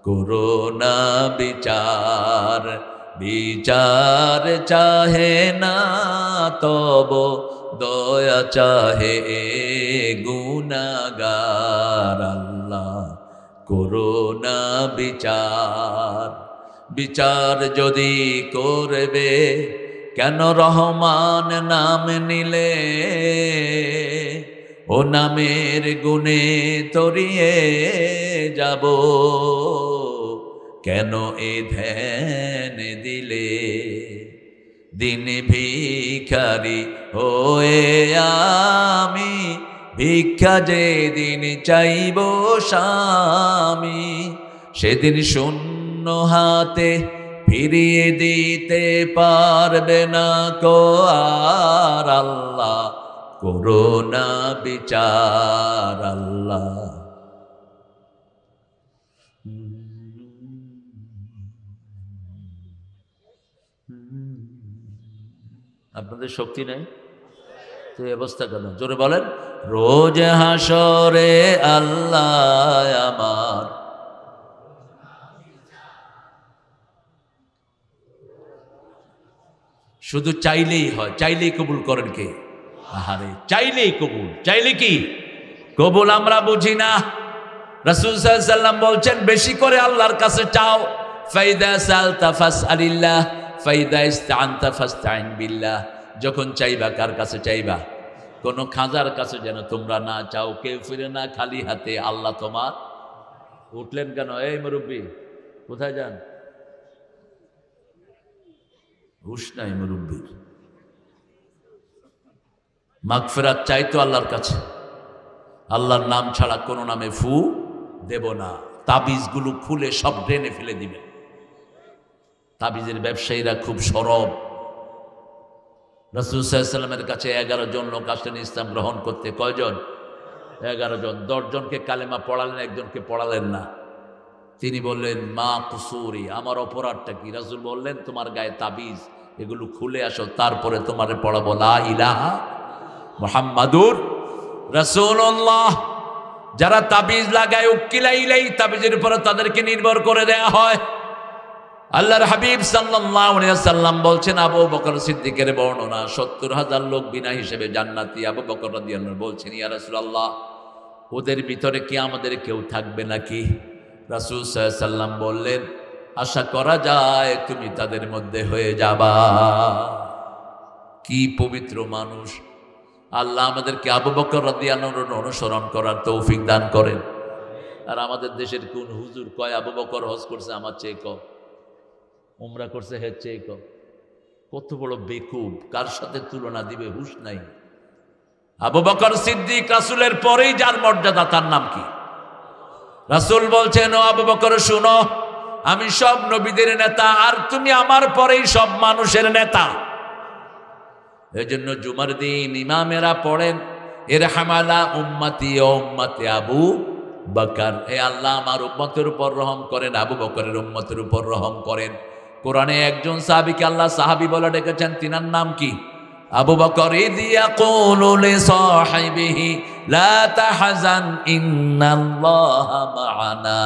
করোনা বিচার। বিচার চাহে না তব দয়া চাহে গুনাহগার, আল্লাহ করোনা বিচার। বিচার যদি করবে কেন রহমান নাম নিলে ও নামের গুণে তরিয়ে যাব কেন এ ধ্যান দিলে দিন ভিখারি হয়ে আমি ভিক্ষা যেদিন চাইব স্বামী সেদিন শূন্য হাতে ফিরিয়ে দিতে পারবে না কো আর আল্লাহ করোনা বিচার আল্লাহ। আপনাদের শক্তি নাই তো এই অবস্থা কেন? জোরে বলেন। রোজ হাসরে আল্লাহ আমার শুধু চাইলেই হয়, চাইলেই কবুল করেন কে? আহারে চাইলেই কবুল, চাইলে কি কবুল আমরা বুঝি না। রাসূল সাল্লাল্লাহু আলাইহি ওয়াসাল্লাম বলছেন বেশি করে আল্লাহর কাছে চাও। ফাইদা সালতা ফাসআলিল্লাহ ফাইদা ইসতাআনতা ফাসতাইন বিল্লাহ। যখন চাইবা কার কাছে চাইবা? কোনো খাজার কাছে যেন তোমরা না চাও, কেউ ফিরে না খালি হাতে। আল্লাহ তোমার উঠলেন কেন? এই মুরব্বী কোথায় যান? হুশ নাই মুরব্বীর। মাগফিরাত চাইতো আল্লাহর কাছে। আল্লাহর নাম ছাড়া কোনো নামে ফু দেব না। তাবিজগুলো খুলে সব ড্রেনে ফেলে দিবেন। তাবিজের ব্যবসায়ীরা খুব সরব। রাসূল সাল্লাল্লাহু আলাইহি ওয়াসাল্লামের কাছে 11 জন লোক আসলেন ইসলাম গ্রহণ করতে। কয়জন? 11 জন। 10 জনকে কালেমা পড়ালেন, একজনকে পড়ালেন না। তিনি বললেন মা কুসুরি, আমার অপরাধটা কি? রাসূল বললেন তোমার গায়ে তাবিজ, এগুলো খুলে আসো, তারপরে তোমারে পড়াবো লা ইলাহা মুহাম্মাদুর রাসূলুল্লাহ। যারা তাবিজ লাগায় উকিলা ইলাই, তাবিজের উপরে তাদেরকে নির্ভর করে দেয়া হয়। আল্লাহর হাবিব সাল্লাল্লাহু আলাইহি ওয়াসাল্লাম বলছেন, আবু বকর সিদ্দিকের বর্ণনা, 70,000 লোক বিনা হিসেবে জান্নাতি। আবু বকর রাদিয়াল্লাহু আনহু বলছেন, ইয়া রাসূলুল্লাহ, ওদের ভিতরে কি আমাদের কেউ থাকবে নাকি? রাসূল সাল্লাল্লাহু আলাইহি ওয়াসাল্লাম বললেন, আশা করা যায় তুমি তাদের মধ্যে হয়ে যাবা। কি পবিত্র মানুষ! আল্লাহ আমাদেরকে আবু বকর রাদিয়াল্লাহু আনহুর অনুসরণ করার তৌফিক দান করেন। আর আমাদের দেশের কোন হুজুর কয় আবু বকর হজ করছে আমার চেয়ে কম, উমরা করছে হের চেয়ে কম? কত বড় বেকুব! কার সাথে তুলনা দিবে হুশ নাই। আবু বকর সিদ্দিক রাসূলের পরেই যার মর্যাদা, তার নাম কি? রাসূল বলছেন, ও আবু বকর শুনো, আমি সব নবীদের নেতা, আর তুমি আমার পরেই সব মানুষের নেতা। এজন্য জুমার দিন ইমামেরা পড়েন, ইরহামালা উম্মতি ও উম্মতে আবু বকর। হে আল্লাহ আমার উম্মতের উপর রহম করেন, আবু বকরের উম্মতের উপর রহম করেন। কোরআনে একজন সাহাবীকে আল্লাহ সাহাবী বলে ডেকেছেন, তিনার নাম কি? আবু বকর। ইয ইয়াকুলু লিসাহিবিহি লা তাহজান ইন্নাল্লাহা মা'ানা।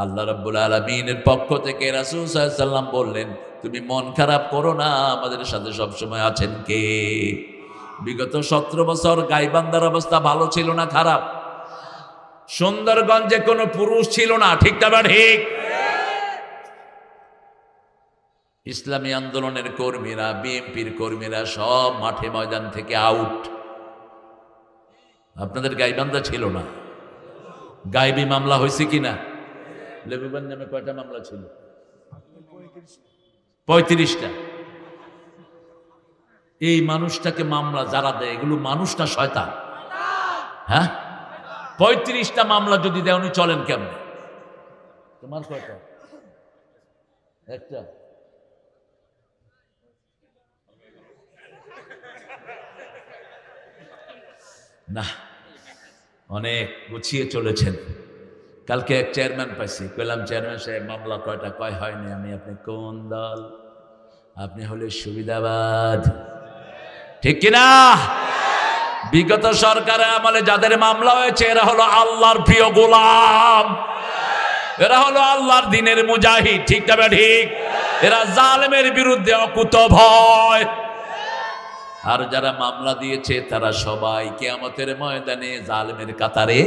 আল্লাহ রাব্বুল আলামিনের পক্ষ থেকে রাসূল সাল্লাল্লাহু আলাইহি ওয়াসাল্লাম বললেন, তুমি মন খারাপ করো না, আমাদের সাথে সব সময় আছেন কে? বিগত 17 বছর গাইবান্ধার অবস্থা ভালো ছিল না খারাপ? সুন্দরগঞ্জে কোনো পুরুষ ছিল না, ঠিক না ঠিক? ইসলামী আন্দোলনের কর্মীরা, বিএনপির কর্মীরা সব মাঠে ময়দান থেকে আউট। আপনাদের গাইবান্ধা ছিল না? গায়েবী মামলা হয়েছে কিনা? লেবুবান নামে কয়টা মামলা ছিল? 35টা। এই মানুষটাকে মামলা যারা দেয়, এগুলো মানুষ না শয়তান? হ্যাঁ, 35টা মামলা যদি দেয়, উনি চলেন কেমন? তোমার কয়টা? একটা। না, অনেক গুছিয়ে চলেছেন। কালকে এক চেয়ারম্যান পাইছি, কইলাম চেয়ারম্যান সাহেব মামলা কয়টা? কয় হয়নি। আমি, আপনি কোন দল? আপনি হলে সুবিধাবাদ, ঠিক কিনা? বিগত সরকারের আমলে যাদের মামলা হয়েছে, এরা হলো আল্লাহর প্রিয় গোলাম, এরা হলো আল্লাহর দ্বীনের মুজাহিদ, ঠিক না ঠিক? এরা জালেমের বিরুদ্ধে অকুত ভয়। আর যারা মামলা দিয়েছে তারা সবাই কিয়ামতের ময়দানে জালেমের কাতারে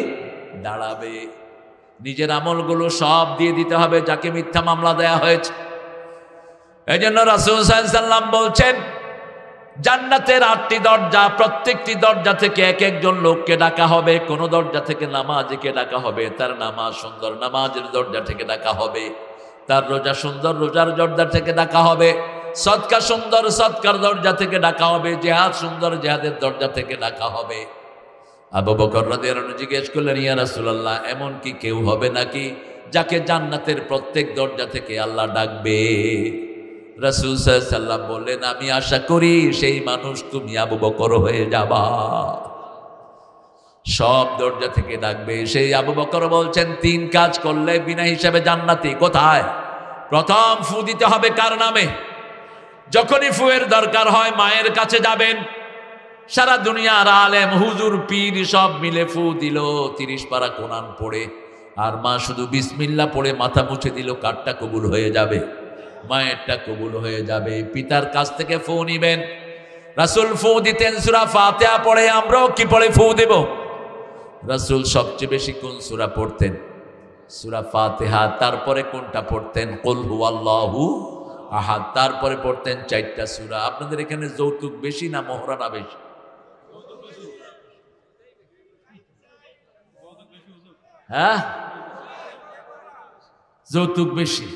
দাঁড়াবে। নিজের আমলগুলো সব দিয়ে দিতে হবে যাকে মিথ্যা মামলা দেয়া হয়েছে। এই জন্য রাসূল সাল্লাল্লাহু আলাইহি ওয়াসাল্লাম বলছেন, জান্নাতের 8টি দরজা, প্রত্যেকটি দরজা থেকে এক একজন লোককে ডাকা হবে। কোন দরজা থেকে নামাজীকে ডাকা হবে, তার নামাজ সুন্দর, নামাজের দরজা থেকে ডাকা হবে। তার রোজা সুন্দর, রোজার দরজা থেকে ডাকা হবে। সদকা সুন্দর, সদকার দরজা থেকে ডাকা হবে। জিহাদ সুন্দর, জিহাদের দরজা থেকে ডাকা হবে। আবু বকর রাদিয়াল্লাহু আনহু জিজ্ঞেস করলেন, ইয়া রাসূলুল্লাহ, এমন কি কেউ হবে নাকি যাকে জান্নাতের প্রত্যেক দরজা থেকে আল্লাহ ডাকবে? রাসূল সাল্লাল্লাহু আলাইহি ওয়াসাল্লাম বললেন, আমি আশা করি সেই মানুষ তুমি আবু বকর হয়ে যাবা। সব দরজা থেকে ডাকবে। সেই আবু বকর বলছেন, 3 কাজ করলে বিনা হিসাবে জান্নাতি। কোথায়? প্রথম ফু দিতে হবে কার নামে? যখনই ফুয়ের দরকার হয় মায়ের কাছে যাবেন। সারা দুনিয়ার আলেম হুজুর পীর সব মিলে ফু দিল, 30 পারা কোরআন পড়ে, আর মা শুধু বিসমিল্লাহ পড়ে মাথা মুছে দিল। কারটা কবুল হয়ে যাবে? মায়েরটা কবুল হয়ে যাবে। পিতার কাছ থেকে ফু নিবেন। রাসূল ফু দিতেন সূরা ফাতিহা পড়ে, আমরাও কি পড়ে ফু দেব? রাসূল সবচেয়ে বেশি কোন সূরা পড়তেন? সূরা ফাতিহা। তারপরে কোনটা পড়তেন? কুল হুয়াল্লাহু আহাদ। তারপরে পড়তেন 4টা সূরা। আপনাদের এখানে যৌতুক বেশি না মোহরানা বেশি? হ্যাঁ, যৌতুক বেশি।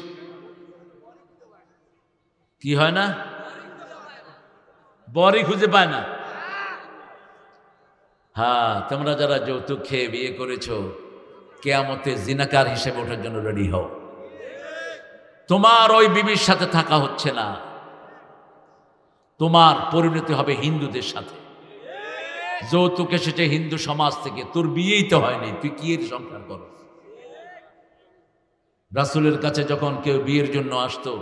কি হয় না? বরই খুঁজে পায় না। হ্যাঁ, তোমরা যারা যৌতুক খেয়ে বিয়ে করেছো, কিয়ামতে জিনাকার হিসেবে ওঠার জন্য রেডি হও। তোমার ওই বিবির সাথে থাকা হচ্ছে না, তোমার পরিণতি হবে হিন্দুদের সাথে। যৌতুক এসেছে হিন্দু সমাজ থেকে, তোর বিয়েই তো হয়নি, তুই কি এর সংসার কর? রাসূলের কাছে যখন কেউ বিয়ের জন্য আসতো,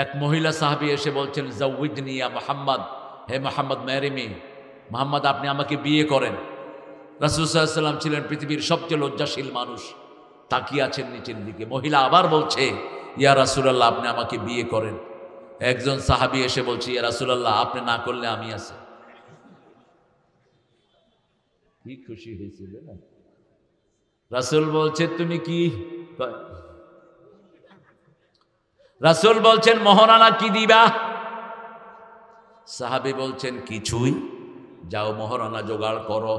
এক মহিলা সাহাবী এসে বলছেন, জাওয়িজনি ইয়া মুহাম্মদ, হে মুহাম্মদ ম্যারি মি, মুহাম্মদ আপনি আমাকে বিয়ে করেন। রাসূল সাল্লাল্লাহু আলাইহি ওয়াসাল্লাম ছিলেন পৃথিবীর সবচেয়ে লজ্জাশীল মানুষ, তাকিয়ে আছেন নিচের দিকে। মহিলা আবার বলছে, ইয়া রাসূলুল্লাহ আপনি আমাকে বিয়ে করেন। একজন সাহাবী এসে বলছে, ইয়া রাসূলুল্লাহ আপনি না করলে আমি আছি। কি খুশি হয়েছিল না? রাসূল বলছে তুমি কি? রাসূল বলছেন মোহরানা কি দিবা? সাহাবী বলছেন কিছুই, যাও মোহরানা জোগাড় করো।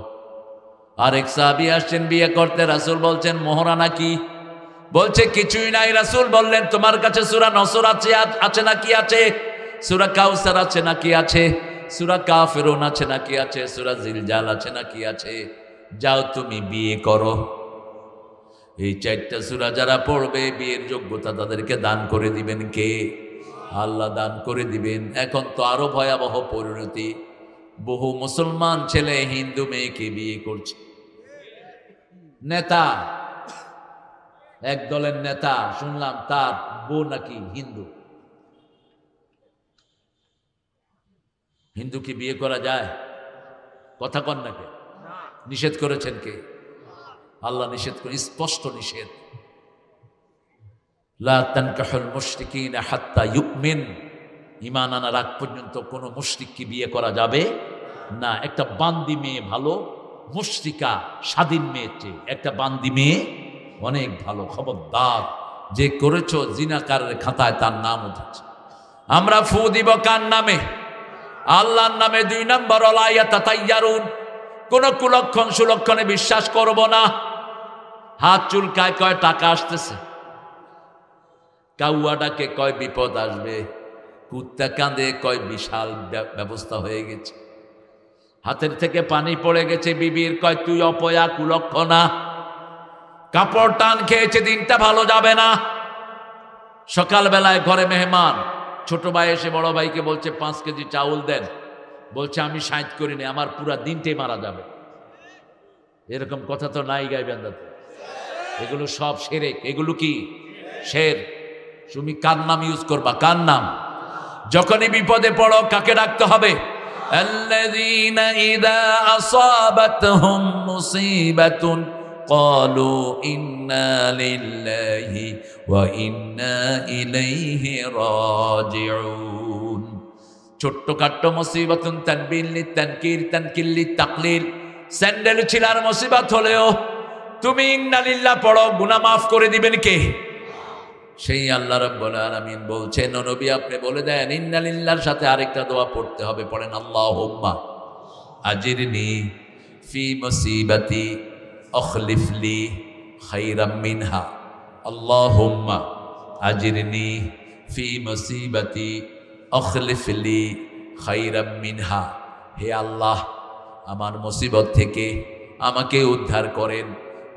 আরেক সাহাবী আসছেন বিয়ে করতে, রাসূল বলছেন মোহরানা কি? বলছে কিছুই নাই। রাসূল বললেন তোমার কাছে সূরা নসর আছে নাকি আছে? সূরা কাউসার আছে নাকি আছে? সূরা কাফিরুন আছে নাকি আছে? সূরা জিলজাল আছে নাকি আছে? যাও তুমি বিয়ে করো। এই 4টা সূরা যারা পড়বে বিয়ের যোগ্যতা তাদেরকে দান করে দিবেন কে? আল্লাহ দান করে দিবেন। এখন তো আরো ভয়াবহ পরিণতি, বহু মুসলমান ছেলে হিন্দু মেয়েকে বিয়ে করছে। নেতা, এক দলের নেতা শুনলাম তার বউ নাকি হিন্দু। হিন্দু কি বিয়ে করা যায়? কথা কন নাকি? নিষেধ করেছেন কে? আল্লাহ নিষেধ করে, স্পষ্ট নিষেধ। লা তানকাহুল মুশরিকিনা হাত্তা ইউমিন, ঈমান আনার আগ পর্যন্ত কোনো মুশরিককে বিয়ে করা যাবে না। একটা বান্দি মেয়ে ভালো, মুশরিকা স্বাধীন মেয়ের চেয়ে একটা বান্দি মেয়ে অনেক ভালো। খবরদার, যে করেছো জিনাকারের খাতায় তার নাম উঠেছে। আমরা ফু দিব কার নামে? আল্লাহর নামে। 2 নম্বর, ওয়ালা ইয়াতাতায়্যারুন, কোন কুলক্ষণ সুলক্ষণে বিশ্বাস করব না। হাত চুলকায় কয় টাকা আসতেছে, কাউয়া ডাকে কয় বিপদ আসবে, কুত্তা কাঁদে কয় বিশাল ব্যবস্থা হয়ে গেছে, হাতের থেকে পানি পড়ে গেছে বিবির কয় তুই অপয়া কুলক্ষণা, কাপড় টান খেয়েছে দিনটা ভালো যাবে না। সকালবেলায় ঘরে মেহমান, ছোট ভাই এসে বড় ভাইকে বলছে 5 কেজি চাউল দেন। বলছে আমি 60 করিনি, আমার পুরা দিনটাই মারা যাবে। এরকম কথা তো নাই গাইবান্ধাতে। এগুলো সব শিরক। এগুলো কি শের? তুমি কার নাম ইউজ করবা? কার নাম? যখনই বিপদে পড়ো কাকে ডাকতে হবে? আল্লাযীনা ইযা আসাবাতহুম মুসিবাতুন ক্বালু ইন্না লিল্লাহি ওয়া ইন্না ইলাইহি রাজিউন। ছোট্টখাট্ট মুসিবাতুন তানবিন লিতানকির তানকিল লিতাকলিল, স্যান্ডেল ছিলার মুসিবত হলেও তুমি ইন্না লিল্লাহ পড়ো, গুনাহ মাফ করে দিবেন কে? সেই আল্লাহ রাব্বুল আলামিন বলছেন, ও নবী আপনি বলে দেন ইন্না লিল্লাহর সাথে আরেকটা দোয়া পড়তে হবে। পড়েন, আল্লাহুম্মা আজিরনি ফি মুসিবাতি আখলিফলি খাইরাম মিনহা। আল্লাহুম্মা আজিরনি ফি মুসিবাতি আখলিফলি খাইরাম মিনহা। হে আল্লাহ, আমার মুসিবত থেকে আমাকে উদ্ধার করেন।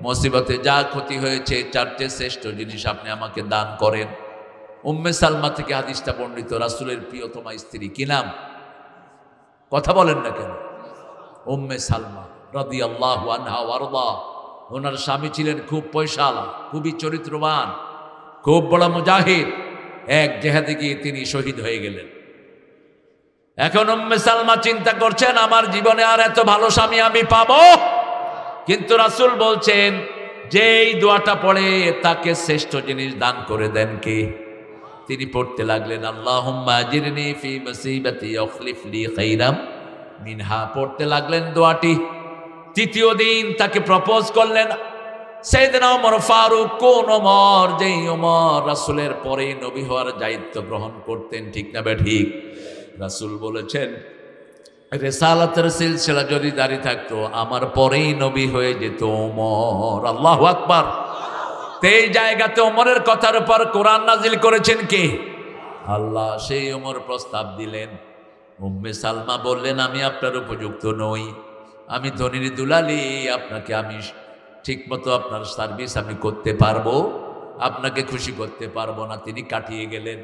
মুসিবতে যা ক্ষতি হয়েছে চারটে শ্রেষ্ঠ জিনিস আপনি আমাকে দান করেন। উম্মে সালমা থেকে হাদিসটা বর্ণিত, রাসূলের প্রিয়তমা স্ত্রী। কি নাম? কথা বলেন না কেন? উম্মে সালমা রাদিয়াল্লাহু আনহা ওয়ারদা। ওনার স্বামী ছিলেন খুব পয়সাওয়ালা, খুবই চরিত্রবান, খুব বড় মুজাহিদ। এক জেহাদে গিয়ে তিনি শহীদ হয়ে গেলেন। এখন উম্মে সালমা চিন্তা করছেন, আমার জীবনে আর এত ভালো স্বামী আমি পাবো? কিন্তু রাসূল বলছেন যে এই দোয়াটা পড়ে তাকে শ্রেষ্ঠ জিনিস দান করে দেন কে? তিনি পড়তে লাগলেন, আল্লাহুম্মা আজিরনি ফি মুসিবাতি আখলিফলি খাইরাম মিনহা। পড়তে লাগলেন দোয়াটি। তৃতীয় দিন তাকে প্রপোজ করলেন সাইয়েদনা ওমর ফারুক। কোন ওমর? যেই ওমর রাসূলের পরে নবী হওয়ার দায়িত্ব গ্রহণ করতেন। ঠিক না ঠিক? রাসূল বলেছেন রিসালাতের সিলসিলা যদি জারি থাকতো আমার পরেই নবী হয়ে যেত ওমর। আল্লাহু আকবার। এই জায়গাতে ওমরের কথার উপর কোরআন নাজিল করেছেন কে? আল্লাহ। সেই ওমর প্রস্তাব দিলেন। উম্মে সালমা বললেন, আমি আপনার উপযুক্ত নই, আমি ধনীর দুলালি, আপনাকে আমি ঠিকমতো আপনার সার্ভিস আমি করতে পারবো, আপনাকে খুশি করতে পারবো না। তিনি কাটিয়ে গেলেন।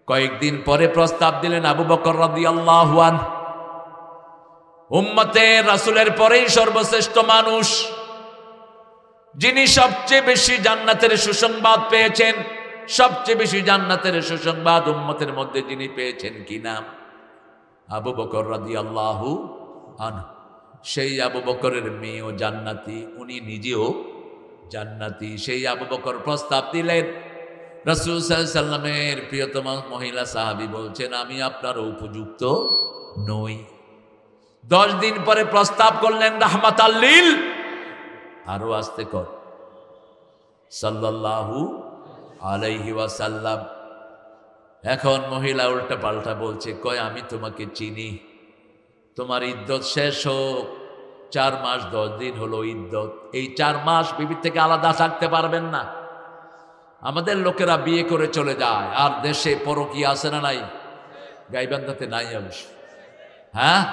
কয়েকদিন পরে প্রস্তাব দিলেন আবু বকর রাদিয়াল্লাহু আনহু, উম্মতের রাসূলের পরেই সর্বশ্রেষ্ঠ মানুষ, যিনি সবচেয়ে বেশি জান্নাতের সুসংবাদ পেয়েছেন। সবচেয়ে বেশি জান্নাতের সুসংবাদ উম্মতের মধ্যে যিনি পেয়েছেন, কি নাম? আবু বকর রাদিয়াল্লাহু আনহু। সেই আবু বকরের মেয়েও জান্নাতি, উনি নিজেও জান্নাতি। সেই আবু বকর প্রস্তাব দিলেন। রাসূল সাল্লাল্লাহু আলাইহি সাল্লামের প্রিয়তমা মহিলা সাহাবী বলছেন, আমি আপনার উপযুক্ত নই। 10 দিন পরে প্রস্তাব করলেন রাহমাতাল লিল, আরো আস্তে কর, সাল্লাল্লাহু আলাইহি ওয়াসাল্লাম। এখন মহিলা উল্টা পাল্টা বলছে, কয় আমি তোমাকে চিনি, তোমার ইদ্যত শেষ হোক, 4 মাস 10 দিন হলো ইদ্যত, এই 4 মাস বিবি থেকে আলাদা থাকতে পারবেন না। আমাদের লোকেরা বিয়ে করে চলে যায়, আর দেশে পরকীয়া আছে না নাই? গাইবান্ধাতে নাই অবশ্য। হ্যাঁ,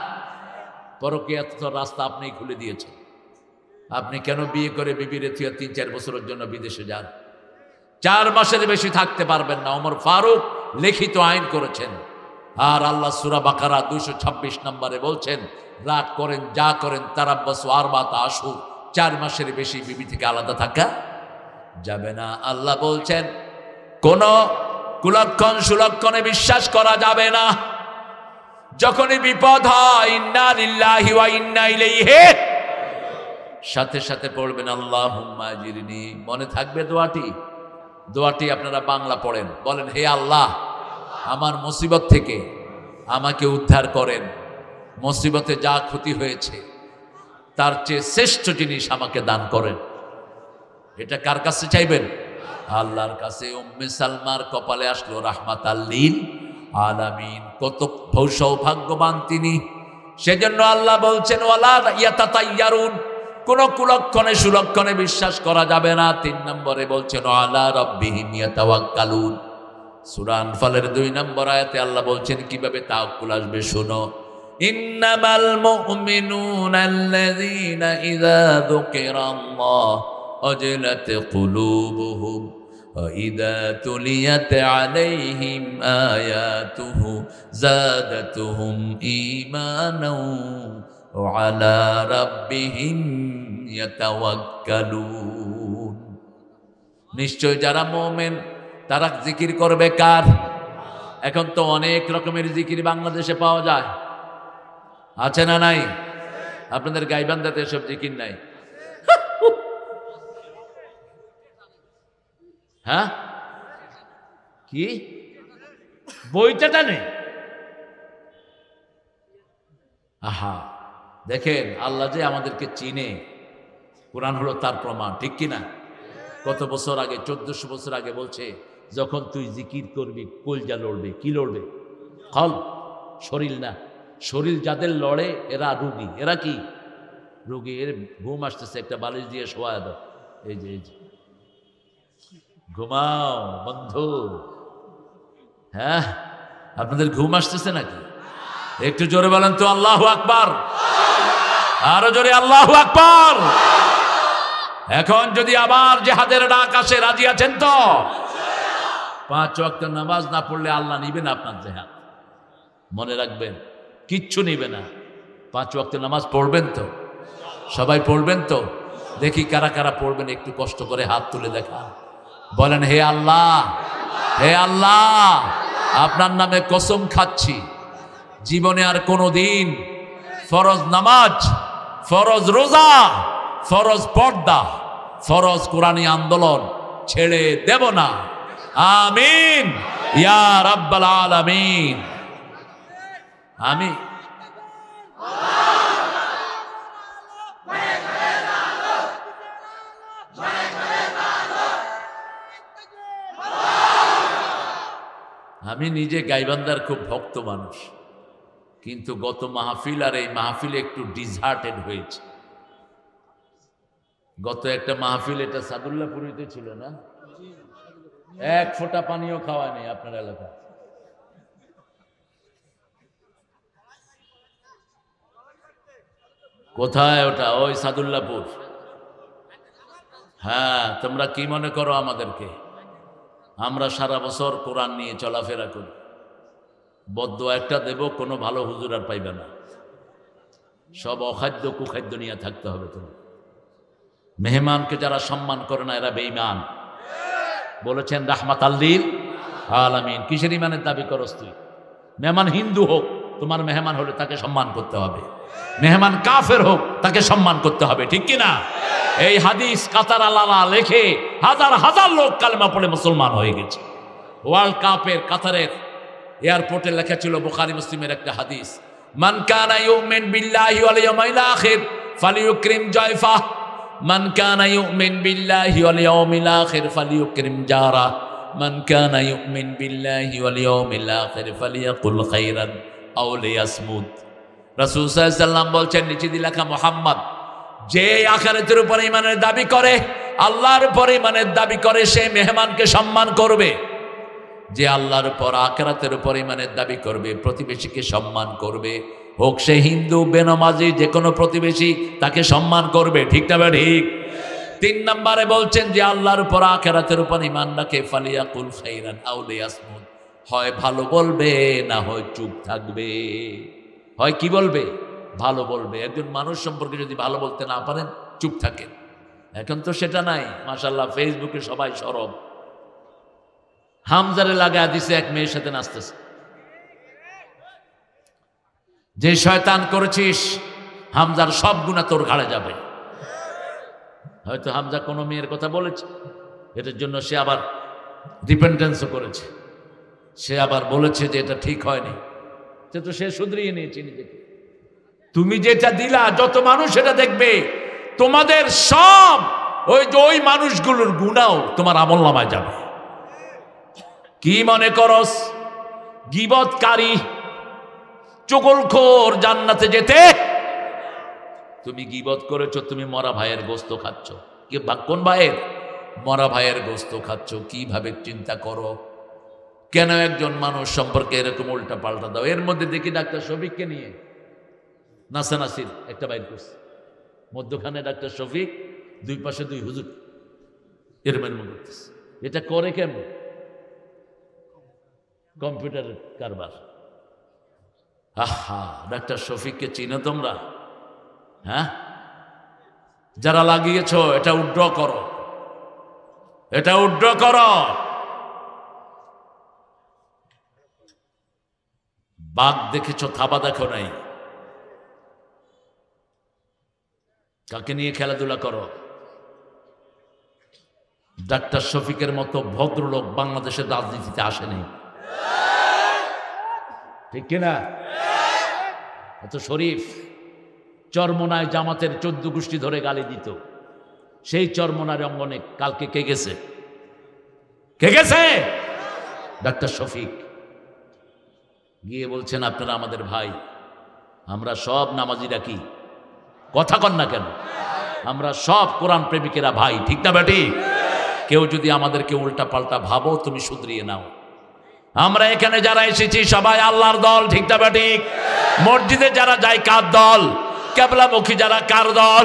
পরকীয়া তো রাস্তা আপনিই খুলে দিয়েছেন। আপনি কেন বিয়ে করে বিবি রেথিয়া 3-4 বছরের জন্য বিদেশে যান? 4 মাসের বেশি থাকতে পারবেন না। ওমর ফারুক লিখিত আইন করেছেন। আর আল্লাহ সূরা বাকারা 226 নম্বরে বলছেন, রাগ করেন যা করেন তারাব্বাসু আরবাতা আশহুর, 4 মাসের বেশি বিবি থেকে আলাদা থাকা যাবে না। আল্লাহ বলছেন কোন কুলক্ষণ সুলক্ষণে বিশ্বাস করা যাবে না। যখনই বিপদ হয় ইন্না লিল্লাহি ওয়া ইন্না ইলাইহি, সাথে সাথে পড়বেন আল্লাহুম্মা আজিরনি। মনে থাকবে দোয়াটি? দোয়াটি আপনারা বাংলা পড়েন, বলেন, হে আল্লাহ আমার মুসিবত থেকে আমাকে উদ্ধার করেন, মুসিবতে যা ক্ষতি হয়েছে তার চেয়ে শ্রেষ্ঠ জিনিস আমাকে দান করেন। এটা কার কাছে চাইবেন? আল্লাহর কাছে। উম্মে সালমার কপালে আসলো রাহমাতাল লিল আলামিন। কত সৌভাগ্যবান তিনি। সেজন্য আল্লাহ বলছেন ওয়ালা ইয়াতাতাইয়ারুন, কোন কুলক্ষণে সুলক্ষণে বিশ্বাস করা যাবে না। 3 নম্বরে বলছেন আলা রাব্বিহিম ইয়াতাওয়াক্কালুন। সূরা আনফালের 2 নম্বর আয়াতে আল্লাহ বলছেন কিভাবে তাওয়াক্কুল আসবে, শোনো। ইন্নামাল মুমিনুনা আল্লাযীনা ইযা যুকিরাল্লাহ ওয়াজিলাত কুলুবুহুম ওয়া ইযা তুলিয়াত আলাইহিম আয়াতুহু যাদাতুহুম ঈমানাও ওয়া আলা রাব্বিহিম ইয়াতাওয়াক্কালুন। নিশ্চয় যারা মুমিন তারা জিকির করবে কার? এখন তো অনেক রকমের জিকির বাংলাদেশে পাওয়া যায়, আছে না নাই? আপনাদের গাইবান্ধাতে এসব জিকির নাই? হ্যাঁ, কি বইটা নেই? আহা, দেখেন আল্লাহ যে আমাদেরকে চিনে, কোরআন হলো তার প্রমাণ, ঠিক কিনা? কত বছর আগে, 1400 বছর আগে বলছে, যখন তুই জিকির করবি কলজা লড়বে। কি লড়বে? কল, শরীর না। শরীর যাদের লড়ে এরা রুগী। এরা কি রুগী? এর ঘুম আসতেছে, একটা বালিশ দিয়ে শোয়া দাও। এই যে ঘুমাও বন্ধু। হ্যাঁ, আপনাদের ঘুম আসতেছে নাকি? একটু জোরে বলেন তো আল্লাহু আকবার। আরো জোরে আল্লাহু আকবার। এখন যদি আবার জিহাদের ডাক আসে, রাজি আছেন তো? 5 ওয়াক্ত নামাজ না পড়লে আল্লাহ নিবে না আপনার জিহাদ, মনে রাখবেন। কিচ্ছু নিবে না। 5 ওয়াক্ত নামাজ পড়বেন তো? সবাই পড়বেন তো? দেখি কারা কারা পড়বেন, একটু কষ্ট করে হাত তুলে দেখা। বলেন, হে আল্লাহ, হে আল্লাহ, আপনার নামে কসম খাচ্ছি, জীবনে আর কোনোদিন ফরজ নামাজ, ফরজ রোজা, ফরজ পর্দা, ফরজ কোরআনী আন্দোলন ছেড়ে দেব না। আমিন ইয়া রাব্বাল আলামিন। আমি আমি নিজে গাইবান্ধার খুব ভক্ত মানুষ, কিন্তু গত মাহফিল আর এই মাহফিলে একটু ডিসহার্টেড হয়েছে। গত একটা মাহফিল, এটা সাদুল্লাহপুরীতে ছিল না? এক ফোঁটা পানিও খাওয়া নেই আপনার এলাকা। কোথায় ওটা? ওই সাদুল্লাহপুর। হ্যাঁ, তোমরা কি মনে করো আমাদেরকে? আমরা সারা বছর কোরআন নিয়ে চলাফেরা করি। বদ্দুয়া একটা দেব, কোনো ভালো হুজুর আর পাইবে না। সব অখাদ্য কুখাদ্য নিয়ে থাকতে হবে। তুমি মেহমানকে যারা সম্মান করে না এরা বেঈমান। বলেছেন রাহমাতাল লিল আলামিন। কিসের ইমানের দাবি করস তুই? মেহমান হিন্দু হোক, তোমার মেহমান হলে তাকে সম্মান করতে হবে। মেহমান কাফের হোক, তাকে সম্মান করতে হবে। ঠিক কিনা? এই হাদিস কাতার আলালা লেখে হাজার হাজার লোক কালেমা পড়ে মুসলমান হয়ে গেছে। ওয়ার্ল্ড কাপের কাতারের এয়ারপোর্টে লেখা ছিল বুখারী মুসলিমের একটা হাদিস, মান কানা ইউমিন বিল্লাহি ওয়াল ইয়াউমিল আখির ফালিয়ুকরিম জায়ফা, মান কানা ইউমিন বিল্লাহি ওয়াল ইয়াউমিল আখির ফালিয়ুকরিম জারা, মান কানা ইউমিন বিল্লাহি ওয়াল ইয়াউমিল আখির ফালিয়াকুল খাইরান আও লিয়াসমুত। রাসূল সাল্লাল্লাহু আলাইহি ওয়াসাল্লাম বলছেন, নিচে দিয়ে লেখা মুহাম্মদ, যে আখিরাতের উপর ঈমানের দাবি করে, আল্লাহর উপর ঈমানের দাবি করে, সে মেহমানকে সম্মান করবে। যে আল্লাহর উপর আখিরাতের উপর ঈমানের দাবি করবে, প্রতিবেশীকে সম্মান করবে, হোক সে হিন্দু বেনামাজি, যে কোনো প্রতিবেশী তাকে সম্মান করবে। ঠিক না বা ঠিক? 3 নম্বরে বলছেন, যে আল্লাহর উপর আখিরাতের উপর ঈমান রাখে ফালিয়াকুল খাইরান আও লিয়াসমুত, হয় ভালো বলবে, না হয় চুপ থাকবে। হয় কি বলবে? ভালো বলবে। একজন মানুষ সম্পর্কে যদি ভালো বলতে না পারেন, চুপ থাকেন। এখন তো সেটা নাই। মাশাআল্লাহ, ফেসবুকে সবাই সরব। হামজারে লাগায় দিছে, এক মেয়ের সাথে নাচতেছে। যে শয়তান করেছিস, হামজার সব গুনাহ তোর ঘাড়ে যাবে। হয়তো হামজা কোনো মেয়ের কথা বলেছে, এটার জন্য সে আবার রিপেন্টেন্সও করেছে। সে আবার বলেছে যে এটা ঠিক হয়নি, সে শুধরিয়ে নিয়েছে নিজেকে। তুমি যেটা দিলা, যত মানুষ এটা দেখবে, তোমাদের সব ওই মানুষগুলোর গুনাহ তোমার আমলনামায় যাবে। কি মনে করস? গীবতকারী, চুগলখোর জান্নাতে যেতে? তুমি গীবত করেছো, তুমি মরা ভাইয়ের গোস্ত খাচ্ছ। কোন ভাইয়ের? মরা ভাইয়ের গোস্ত খাচ্ছ। কিভাবে চিন্তা করো? কেন একজন মানুষ সম্পর্কে এরকম উল্টা পাল্টা দাও? এর মধ্যে দেখি ডাক্তার শফিককে নিয়ে নাসানাসির একটা বাইর করছে। মধ্যখানে ডাক্তার শফিক, দুই পাশে 2 হুজুর এরম করতেছে। এটা করে কেমন? কম্পিউটারের কারবার। আহা, ডাক্তার শফিককে চিনো তোমরা? হ্যাঁ, যারা লাগিয়েছ এটা উইথড্র করো, এটা উইথড্র করো। বাঘ দেখেছ, থাবা দেখো নাই। কাকে নিয়ে খেলাধুলা করো? ডাক্তার শফিকের মতো ভদ্রলোক বাংলাদেশের রাজনীতিতে আসেনি। ঠিক কিনা? এত শরীফ, চরমনায় জামাতের 14 গোষ্ঠী ধরে গালি দিত। সেই চরমনার অঙ্গনে কালকে কে গেছে? কে গেছে? ডাক্তার শফিক গিয়ে বলছেন আপনারা আমাদের ভাই, আমরা সব নামাজিরা কি কথা কন না কেন, আমরা সব কোরআন প্রেমিকেরা ভাই, ঠিক না বেটি? কেউ যদি আমাদেরকে উল্টা পাল্টা ভাবো তুমি শুধরিয়ে নাও। আমরা এখানে যারা এসেছি সবাই আল্লাহর দল, ঠিক না বেটি? মসজিদে যারা যায় কার দল? কেবলামুখী যারা কার দল?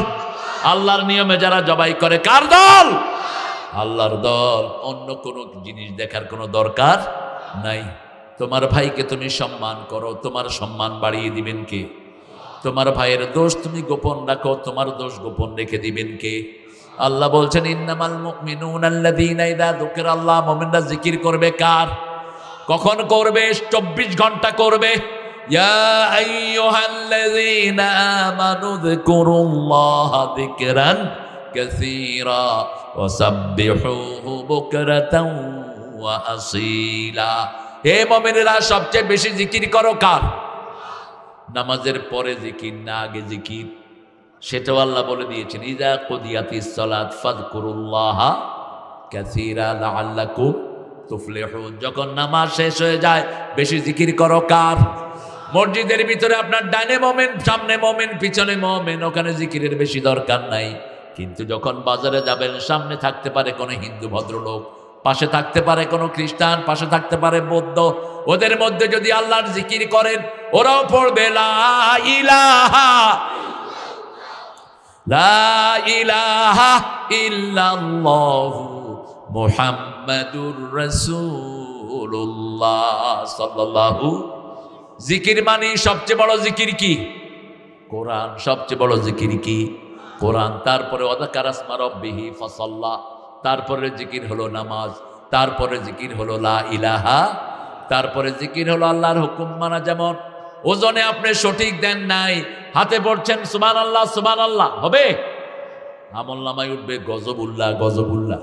আল্লাহর নিয়মে যারা জবাই করে কার দল? আল্লাহর দল। অন্য কোনো জিনিস দেখার কোনো দরকার নাই। তোমার ভাইকে তুমি সম্মান করো, তোমার সম্মান বাড়িয়ে দিবেন কে? তোমার ভাইয়ের দোষ তুমি গোপন রাখো, তোমার দোষ গোপন রেখে দিবেন কে? আল্লাহ বলছেন ইন্নামাল মুমিনুনা আল্লাযীনা ইযা যুকিরাল্লাহ, মুমিনরা জিকির করবে কার? কখন করবে? 24 ঘন্টা করবে। ইয়া আইয়ুহাল্লাযীনা আমানু যিকুরুল্লাহা যিকরান কাসীরা ওয়া সাব্বিহুহু বুকরাতাও ওয়া আসীলা। হে মুমিনেরা সবচেয়ে বেশি জিকির করো কার? নামাজের পরে জিকির না আগে জিকির? সেটাও আল্লাহ বলে দিয়েছেন ইযা কুদিয়াতিস সালাত ফাযকুরুল্লাহা কাসীরা লাআল্লাকুম তুফলিহুন। যখন নামাজ শেষ হয়ে যায় বেশি জিকির করো কার? মসজিদের ভিতরে আপনার ডাইনে মোমেন, সামনে মোমেন, পিছনে মোমেন, ওখানে জিকিরের বেশি দরকার নাই। কিন্তু যখন বাজারে যাবেন সামনে থাকতে পারে কোনো হিন্দু ভদ্রলোক, পাশে থাকতে পারে কোনো খ্রিস্টান, পাশে থাকতে পারে বৌদ্ধ, ওদের মধ্যে যদি আল্লাহর জিকির করেন ওরাও পড়বে লা ইলাহা ইল্লাল্লাহু মুহাম্মাদুর রাসূলুল্লাহ সাল্লাল্লাহু। জিকির মানে সবচেয়ে বড় জিকির কি? কোরআন। সবচেয়ে বড় জিকির কি? কোরআন। তারপরে ওয়াযাকারা ইসমা রাব্বিহি ফাসাল্লা, তারপরে জিকির হলো নামাজ, তারপরে জিকির হলো লা ইলাহা, তারপরে জিকির হলো আল্লাহর হুকুম মানা। যেমন ওজনে আপনি সঠিক দেন নাই, হাতে পড়ছেন সুবহানাল্লাহ সুবহানাল্লাহ, হবে? আমলনামায় উঠবে গজবুল্লাহ গজবুল্লাহ।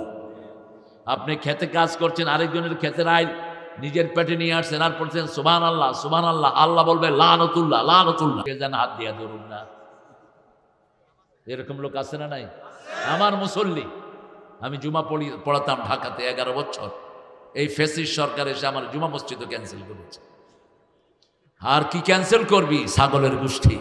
আপনি খেতে কাজ করছেন, আরেকজনের ক্ষেতের আইল নিজের পেটে নিয়ে আসছেন আর পড়ছেন সুবহানাল্লাহ সুবহানাল্লাহ, আল্লাহ বলবে লানতুল্লাহ লানতুল্লাহ। কে যেন হাত দিয়া ধরুন না, এরকম লোক আছে না নাই? আমার মুসল্লি, আমি জুমা পড়াতাম ঢাকাতে 11 বছর। এই ফ্যাসিস্ট সরকার এসে আমার জুমা মসজিদও ক্যান্সেল করেছে। আর কি ক্যান্সেল করবি? ছাগলের গোষ্ঠী।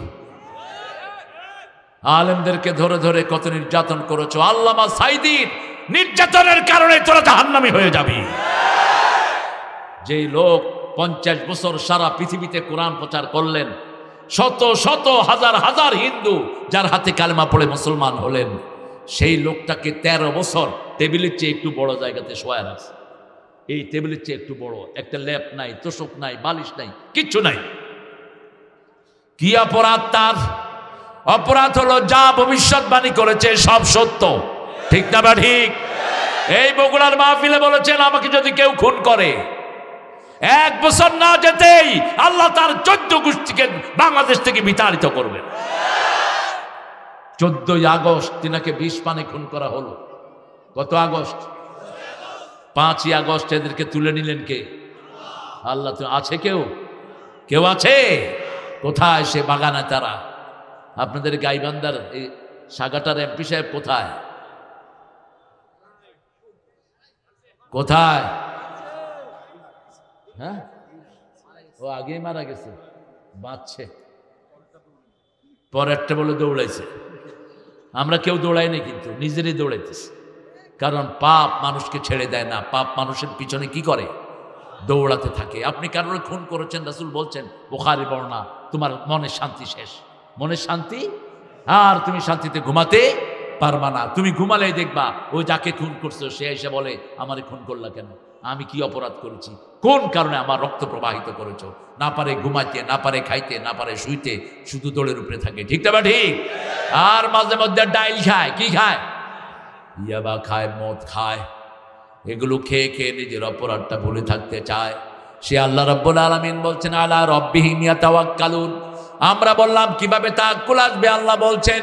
আলেমদেরকে ধরে ধরে কত নির্যাতন করেছো। আল্লামা সাইদির নির্যাতনের কারণে তোরা জাহান্নামী হয়ে যাবি। যেই লোক 50 বছর সারা পৃথিবীতে কোরআন প্রচার করলেন, শত শত হাজার হাজার হিন্দু যার হাতে কালেমা পড়ে মুসলমান হলেন, সেই লোকটাকে 13 বছর টেবিলের চেয়ে একটু বড় জায়গাতে শোয়া রাখছে। এই টেবিলের চেয়ে একটু বড়, একটা ল্যাপ নাই, তোষক নাই, বালিশ নাই, কিচ্ছু নাই। কি অপরাধ তার? অপরাধ হলো যা ভবিষ্যৎবাণী করেছে সব সত্য, ঠিক না বা ঠিক? এই বগুড়ার মাহফিলে বলেছেন আমাকে যদি কেউ খুন করে 1 বছর না যেতেই আল্লাহ তার 14 গোষ্ঠীকে বাংলাদেশ থেকে বিতাড়িত করবেন। 14ই আগস্ট তিনাকে 20 পানে খুন করা হলো। কত আগস্ট? 5ই আগস্ট এদেরকে তুলে নিলেন কে? আল্লাহ। তো আছে কেউ? কেউ আছে? কোথায় সে বাগানে তারা? আপনাদের গাইবান্ধার এই সাগাটার এমপি সাহেব কোথায়? কোথায়? হ্যাঁ, ও আগেই মারা গেছে, বাঁচছে, পরেরটা বলে দৌড়াইছে। আমরা কেউ দৌড়াইনি, কিন্তু নিজেরই দৌড়াইতেছে। কারণ পাপ মানুষকে ছেড়ে দেয় না, পাপ মানুষের পিছনে কি করে? দৌড়াতে থাকে। আপনি কারোর খুন করেছেন, রাসূল বলছেন বুখারী বর্ণনা, তোমার মনের শান্তি শেষ। মনের শান্তি, আর তুমি শান্তিতে ঘুমাতে পারবা না। তুমি ঘুমালেই দেখবা ওই যাকে খুন করছো সে এসে বলে আমারে খুন করলা কেন? আমি কি অপরাধ করেছি? কোন কারণে আমার রক্ত প্রবাহিত করেছো? না পারে ঘুমাইতে, না পারে খাইতে, না পারে শুইতে, শুধু দোলের উপরে থাকে, ঠিক না ঠিক? আর মাঝে মধ্যে ডাইল খায়, কি খায়? ইয়াবা খায়, মদ খায়। এগুলো খেয়ে খেয়ে নিজের অপরাধটা ভুলে থাকতে চায়। সে আল্লাহ রাব্বুল আলামিন বলছেন আলা রাব্বিহিম ইয়াতাওয়াক্কালুন। আমরা বললাম কিভাবে তাওয়াক্কুল আসবে? আল্লাহ বলছেন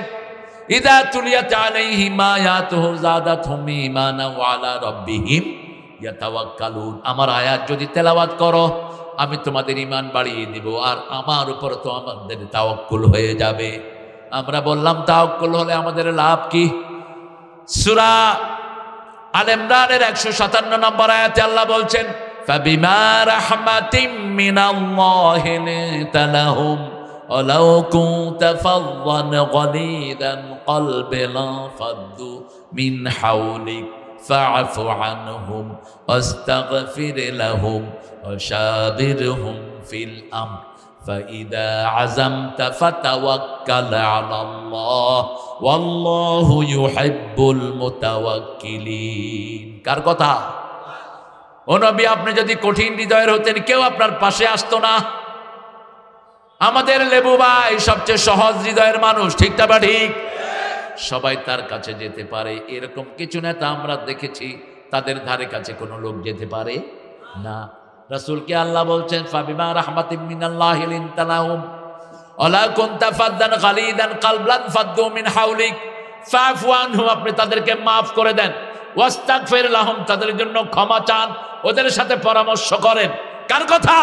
ইযা তুলিয়াত আলাইহিম আয়াতুহু যাদাতহুম ঈমানা ওয়া আলা রাব্বিহিম ইয়াতাওয়াক্কালুন। আমার আয়াত যদি তেলাওয়াত করো আমি তোমাদের ঈমান বাড়িয়ে দিব, আর আমার উপর তো আমাদের তাওয়াক্কুল হয়ে যাবে। আমরা বললাম তাওয়াক্কুল হলে আমাদের লাভ কি? সূরা আল ইমরানের 157 নম্বর আয়াতে আল্লাহ বলছেন, ফাবিমা রাহমাতিম মিনাল্লাহি লিনতা লাহুম ওয়ালাউ কুনতা ফাযযান গালিযাল কলবি লাফাদ্দু মিন হাওলিক ফা'ফু আনহুম ওয়াস্তাগফির লাহুম ওয়াশাবিরহুম ফিল আমর فإذا عزمت فتوكل على الله والله يحب المتوكلين। কার কথা? ও নবী, আপনি যদি কঠিন হৃদয়ের হতেন কেউ আপনার পাশে আসতো না। আমাদের লেবু ভাই সবচেয়ে সহজ হৃদয়ের মানুষ, ঠিক না বা ঠিক? সবাই তার কাছে যেতে পারে, এরকম কিছু নেতা আমরা দেখেছি তাদের ধারে কাছে কোনো লোক যেতে পারে না। রাসূলকে আল্লাহ বলছেন, ফাবিমা রাহমাতিম মিনাল্লাহি লিনতা লাহুম ওয়ালা কুনতা ফাদ্দান গালিদান কলবান ফাদ্দু মিন হাওলিক ফা'ফু আনহুম, আপনি তাদেরকে মাফ করে দেন, ওয়াস্তাগফির লাহুম, তাদের জন্য ক্ষমা চান, ওদের সাথে পরামর্শ করেন। কার কথা?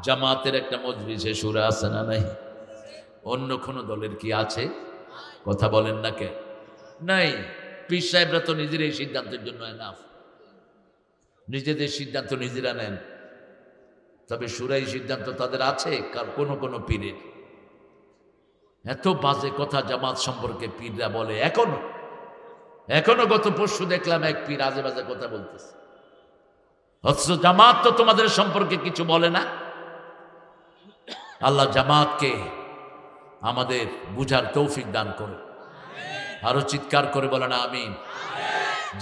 জামাতের একটা মজলিসে সূরা আছে না নাই? অন্য কোন দলের কি আছে? কথা বলেন না কে? নাই। পীর সাহেবরা তো নিজেরাই সিদ্ধান্তের জন্য এনাফ, নিজেদের সিদ্ধান্ত নিজেরা নেন। তবে সুরাই সিদ্ধান্ত তাদের আছে, কার কোন পীরের। এত বাজে কথা জামাত সম্পর্কে পীররা বলে এখনো। গত পরশু দেখলাম এক পীর আজে বাজে কথা বলতেছে, অথচ জামাত তো তোমাদের সম্পর্কে কিছু বলে না। আল্লাহ জামাতকে আমাদের বুঝার তৌফিক দান করে। আরো চিৎকার করে বলেন আমিন।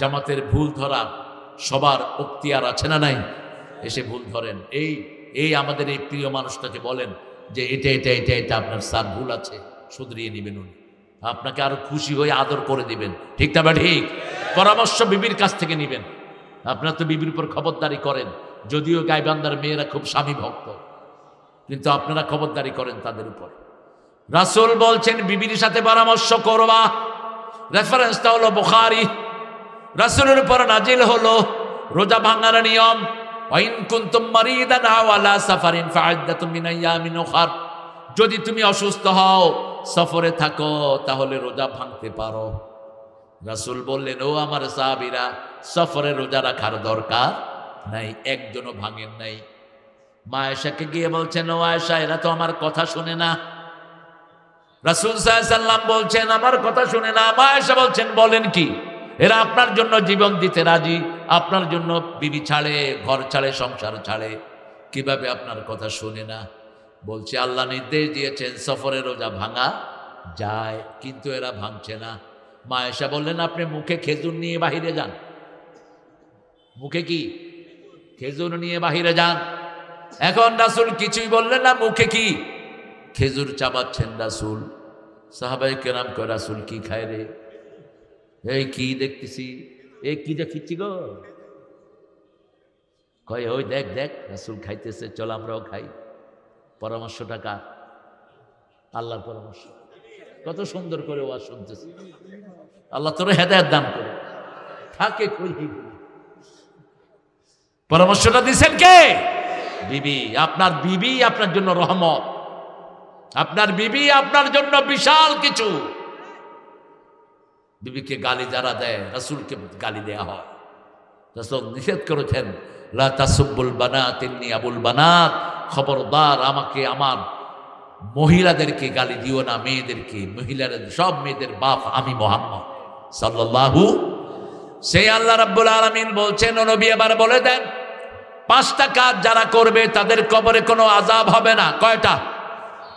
জামাতের ভুল ধরা সবার অক্তিয়ার আছে না নাই? এসে ভুল ধরেন। এই আমাদের এই প্রিয় মানুষটাকে বলেন যে এটা আপনার স্যার ভুল আছে, শুধরিয়ে নেবেন উনি, আপনাকে আরো খুশি হয়ে আদর করে দিবেন, ঠিক না বা ঠিক? পরামর্শ বিবির কাছ থেকে নেবেন। আপনারা তো বিবির উপর খবরদারি করেন, যদিও গাইবান্দার মেয়েরা খুব স্বামী ভক্ত, কিন্তু আপনারা খবরদারি করেন তাদের উপর। রাসূল বলছেন বিবির সাথে পরামর্শ করবা। রেফারেন্সটা হলো বুখারী। রাসূলের উপর নাজিল হলো রোজা ভাঙার নিয়ম, ওয়াইন কুনতুম মারিদান আও আলা সাফারিন ফা'iদ্দাতুম মিন আইয়ামিন উখার, যদি তুমি অসুস্থ হও, সফরে থাকো, তাহলে রোজা ভাঙতে পারো। রাসূল বললেন, ও আমার সাহাবীরা, সফরে রোজা রাখার দরকার নাই, একজনও ভাঙেন নাই। মা আয়েশাকে গিয়ে বলছেন, ও আয়েশা, এরা তো আমার কথা শুনে না। রাসূল সাল্লাল্লাহু আলাইহি সাল্লাম বলছেন, আমার কথা শুনে না। মা আয়েশা বলছেন, বলেন কি? এরা আপনার জন্য জীবন দিতে রাজি, আপনার জন্য বিবি ছাড়ে, ঘর ছাড়ে, সংসার ছাড়ে, কিভাবে আপনার কথা শুনে না? বলছে, আল্লাহ নির্দেশ দিয়েছেন সফরে রোজা ভাঙা যায়, কিন্তু এরা ভাঙছে না। মা আয়েশা বললেন, আপনি মুখে খেজুর নিয়ে বাহিরে যান। মুখে কি? খেজুর নিয়ে বাহিরে যান। এখন রাসূল কিছুই বললেন না, মুখে কি? খেজুর চাবাচ্ছেন রাসূল। সাহাবায়ে কেরাম কয়, রাসূল কি খায় রে? এই কি দেখতেছি, এই কি দেখিচ্ছি গো? কয়, ওই দেখ রাসূল খাইতেছে, চল আমরাও খাই। পরামর্শটা কার? আল্লাহর পরামর্শ। কত সুন্দর করে ওয়াজ শুনতেছি। আল্লাহ তোর হেদায়েত দান করে। থাকে কই পরামর্শটা দিচ্ছেন কে? বিবি। আপনার বিবি আপনার জন্য রহমত, আপনার বিবি আপনার জন্য বিশাল কিছু। বিবিকে গালি যারা দেয়, রাসূলকে গালি দেয়া হয়। রাসূল নিষেধ করেছেন, লা তাসুব্বুল বানাত ইন্নী আবুল বানাত, খবরদার আমাকে আমার মহিলাদেরকে গালি দিও না, মেয়েদেরকে। মহিলাদের সব মেয়েদের বাপ আমি মুহাম্মদ সাল্লাল্লাহু। সেই আল্লাহ রাব্বুল আলামিন বলছেন, ও নবী এবার বলে দেন, 5টা কাজ যারা করবে তাদের কবরে কোনো আযাব হবে না। কয়টা?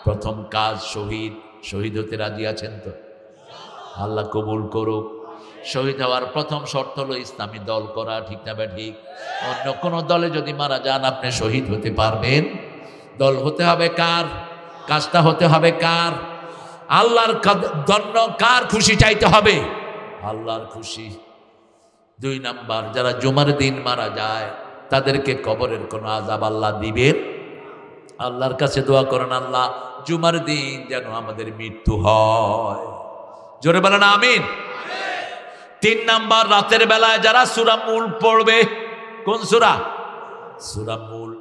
প্রথম কাজ শহীদ হতে রাজি আছেন তো? আল্লাহ কবুল করুক। শহীদ হওয়ার প্রথম শর্ত হলো ইসলামী দল করা, ঠিক না? ঠিক। অন্য কোন দলে যদি মারা যান আপনি শহীদ হতে পারবেন? দল হতে হবে কার? কাজটা হতে হবে কার? আল্লাহর জন্য। কার খুশি চাইতে হবে? আল্লাহর খুশি। 2 নাম্বার, যারা জুমার দিন মারা যায় তাদেরকে কবরের কোনো আযাব আল্লাহ দিবেন। আল্লাহর কাছে দোয়া করেন, আল্লাহ জুমার দিন যেন আমাদের মৃত্যু হয়। জোরে বলেন আমিন। 3 নাম্বার, রাতের বেলায় যারা সূরা মূল পড়বে। কোন সূরা? সূরা মূল।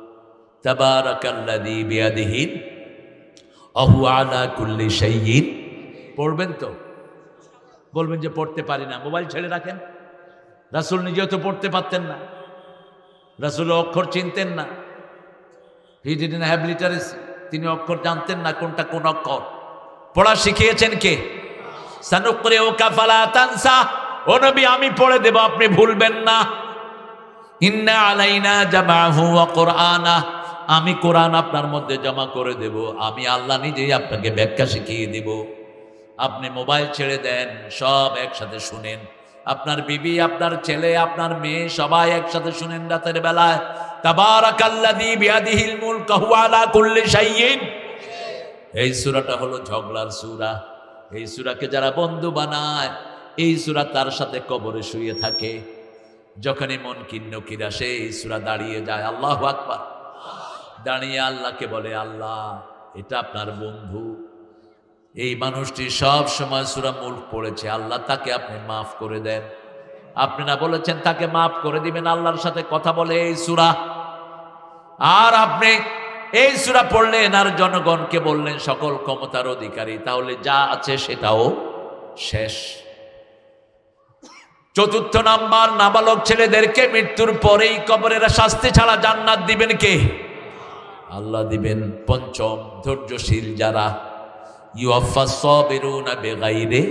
তাবারাকাল্লাযী বিয়াদিহি ওয়া হুয়া আলা কুল্লি শাইইন। পড়বেন তো? বলবেন যে পড়তে পারি না, মোবাইল ছেড়ে রাখেন। রাসূল নিজেও তো পড়তে পারতেন না, রাসূল অক্ষর চিনতেন না। হি ডিডন্ট হ্যাভ লিটারেসি, তিনি অক্ষর জানতেন না কোনটা কোন অক্ষর। পড়া শিখিয়েছেন কে? সানুকরিউকা ফালা তানসা, ও নবী আমি পড়ে দেব, আপনি ভুলবেন না। ইন্না আলাইনা জামাহু ওয়া কুরআনা, আমি কোরআন আপনার মধ্যে জমা করে দেব, আমি আল্লাহ নিজেই আপনাকে ব্যাখ্যা শিখিয়ে দেব। আপনি মোবাইল ছেড়ে দেন, সব একসাথে শুনেন। আপনার বিবি, আপনার ছেলে, আপনার মেয়ে সবাই একসাথে শুনেন রাতের বেলায়। তাবারাকাল্লাযী বিয়াদিহিল মুলক ওয়া হুয়া আলা কুল্লি শাইইন। এই সূরাটা হলো ঝগড়ার সূরা। এই সূরাকে যারা বন্ধু বানায়, এই সূরা তার সাথে কবরে শুয়ে থাকে। যখনই মন কিন্নকির আসে, এই সূরা দাঁড়িয়ে যায়। আল্লাহু আকবার। দাঁড়িয়ে আল্লাহকে বলে, আল্লাহ এটা আপনার বন্ধু, এই মানুষটি সব সময় সূরা মুলক পড়েছে, আল্লাহ তাকে আপনি মাফ করে দেন। আপনি না বলেছেন তাকে মাফ করে দিবেন? আল্লাহর সাথে কথা বলে এই সূরা। আর আপনি এই সূরা পড়লেন আর জনগণকে বললেন সকল ক্ষমতার অধিকারী, তাহলে যা আছে সেটাও শেষ। চতুর্থ নাম্বার, নাবালক ছেলেদেরকে মৃত্যুর পরেই কবরের শাস্তি ছাড়া জান্নাত দিবেন কে? আল্লাহ দিবেন। পঞ্চম, ধৈর্যশীল যারা, ইউওয়াফাস সাবিরুনা বিগাইরি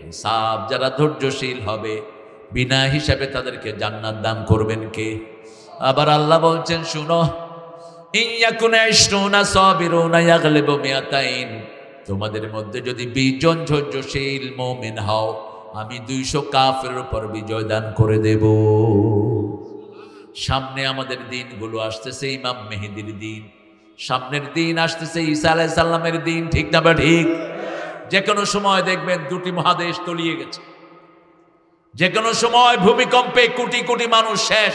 হিসাব, যারা ধৈর্যশীল হবে বিনা হিসাবে তাদেরকে জান্নাত দান করবেন কে? আবার আল্লাহ বলছেন, শুনো, ইয়াকুনা 20 সাবিরুনা ইয়াগলিবু মিয়াতাইন, তোমাদের মধ্যে যদি 20 জন ধৈর্যশীল মুমিন হও, আমি 200 কাফেরের উপর বিজয় দান করে দেব। সামনে আমাদের দিনগুলো আসতেছে, ইমাম মেহেদির দিন, সামনের দিন আসতেছে ঈসা আলাইহিস সালামের দিন, ঠিক না বা ঠিক? যে কোনো সময় দেখবেন দুটি মহাদেশ তলিয়ে গেছে, যে কোনো সময় ভূমিকম্পে কোটি কোটি মানুষ শেষ।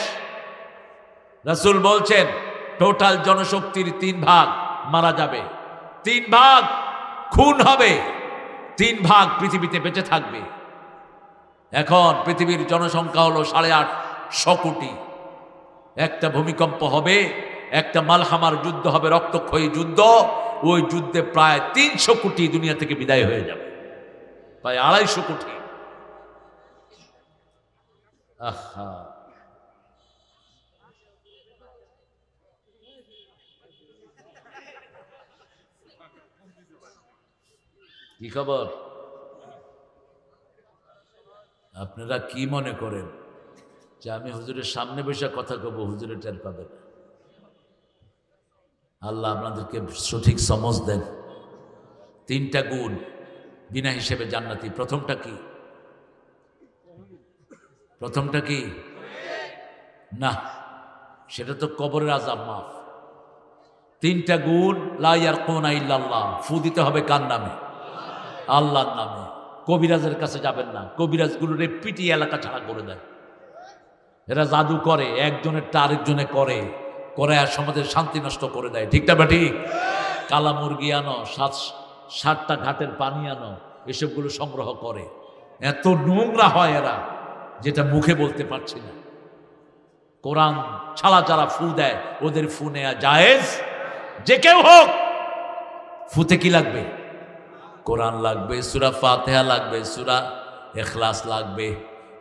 রাসূল বলছেন টোটাল জনশক্তির 3 ভাগ মারা যাবে, 3 ভাগ খুন হবে, 3 ভাগ পৃথিবীতে বেঁচে থাকবে। এখন পৃথিবীর জনসংখ্যা হলো 850 কোটি। একটা ভূমিকম্প হবে, একটা মালহামার যুদ্ধ হবে, রক্তক্ষয়ী যুদ্ধ, ওই যুদ্ধে প্রায় 300 কোটি দুনিয়া থেকে বিদায় হয়ে যাবে, প্রায় 250 কোটি। আহা, কি খবর? আপনারা কি মনে করেন যে আমি হুজুরের সামনে বসে কথা কব, হুজুরের টের পাবে না? আল্লাহ আপনাদেরকে সঠিক সমঝ দেন। 3টা গুণ বিনা হিসেবে জান্নাতি। প্রথমটা কি? প্রথমটা কি? না, সেটা তো কবরের আযাব মাফ। 3টা গুণ, লা ইয়ারকুনা ইল্লাল্লাহ, ফু দিতে হবে কার নামে? আল্লাহর নামে। কবিরাজের কাছে যাবেন না, কবিরাজগুলোরে পিটিয়ে এলাকা ছাড়া করে দেয়। এরা জাদু করে, একজনেরটা আরেকজনে করে, করে আর সমাজের শান্তি নষ্ট করে দেয়, ঠিক না বেটি? কালা মুরগি আনো, 7টা ঘাটের পানি আনো, এসবগুলো সংগ্রহ করে। এত নোংরা হয় এরা, যেটা মুখে বলতে পারছি না। কোরআন ছাড়া যারা ফু দেয়, ওদের ফু নেয়া জায়েজ। যে কেউ হোক, ফুতে কি লাগবে? কোরআন লাগবে, সূরা ফাতিহা লাগবে, সূরা ইখলাস লাগবে,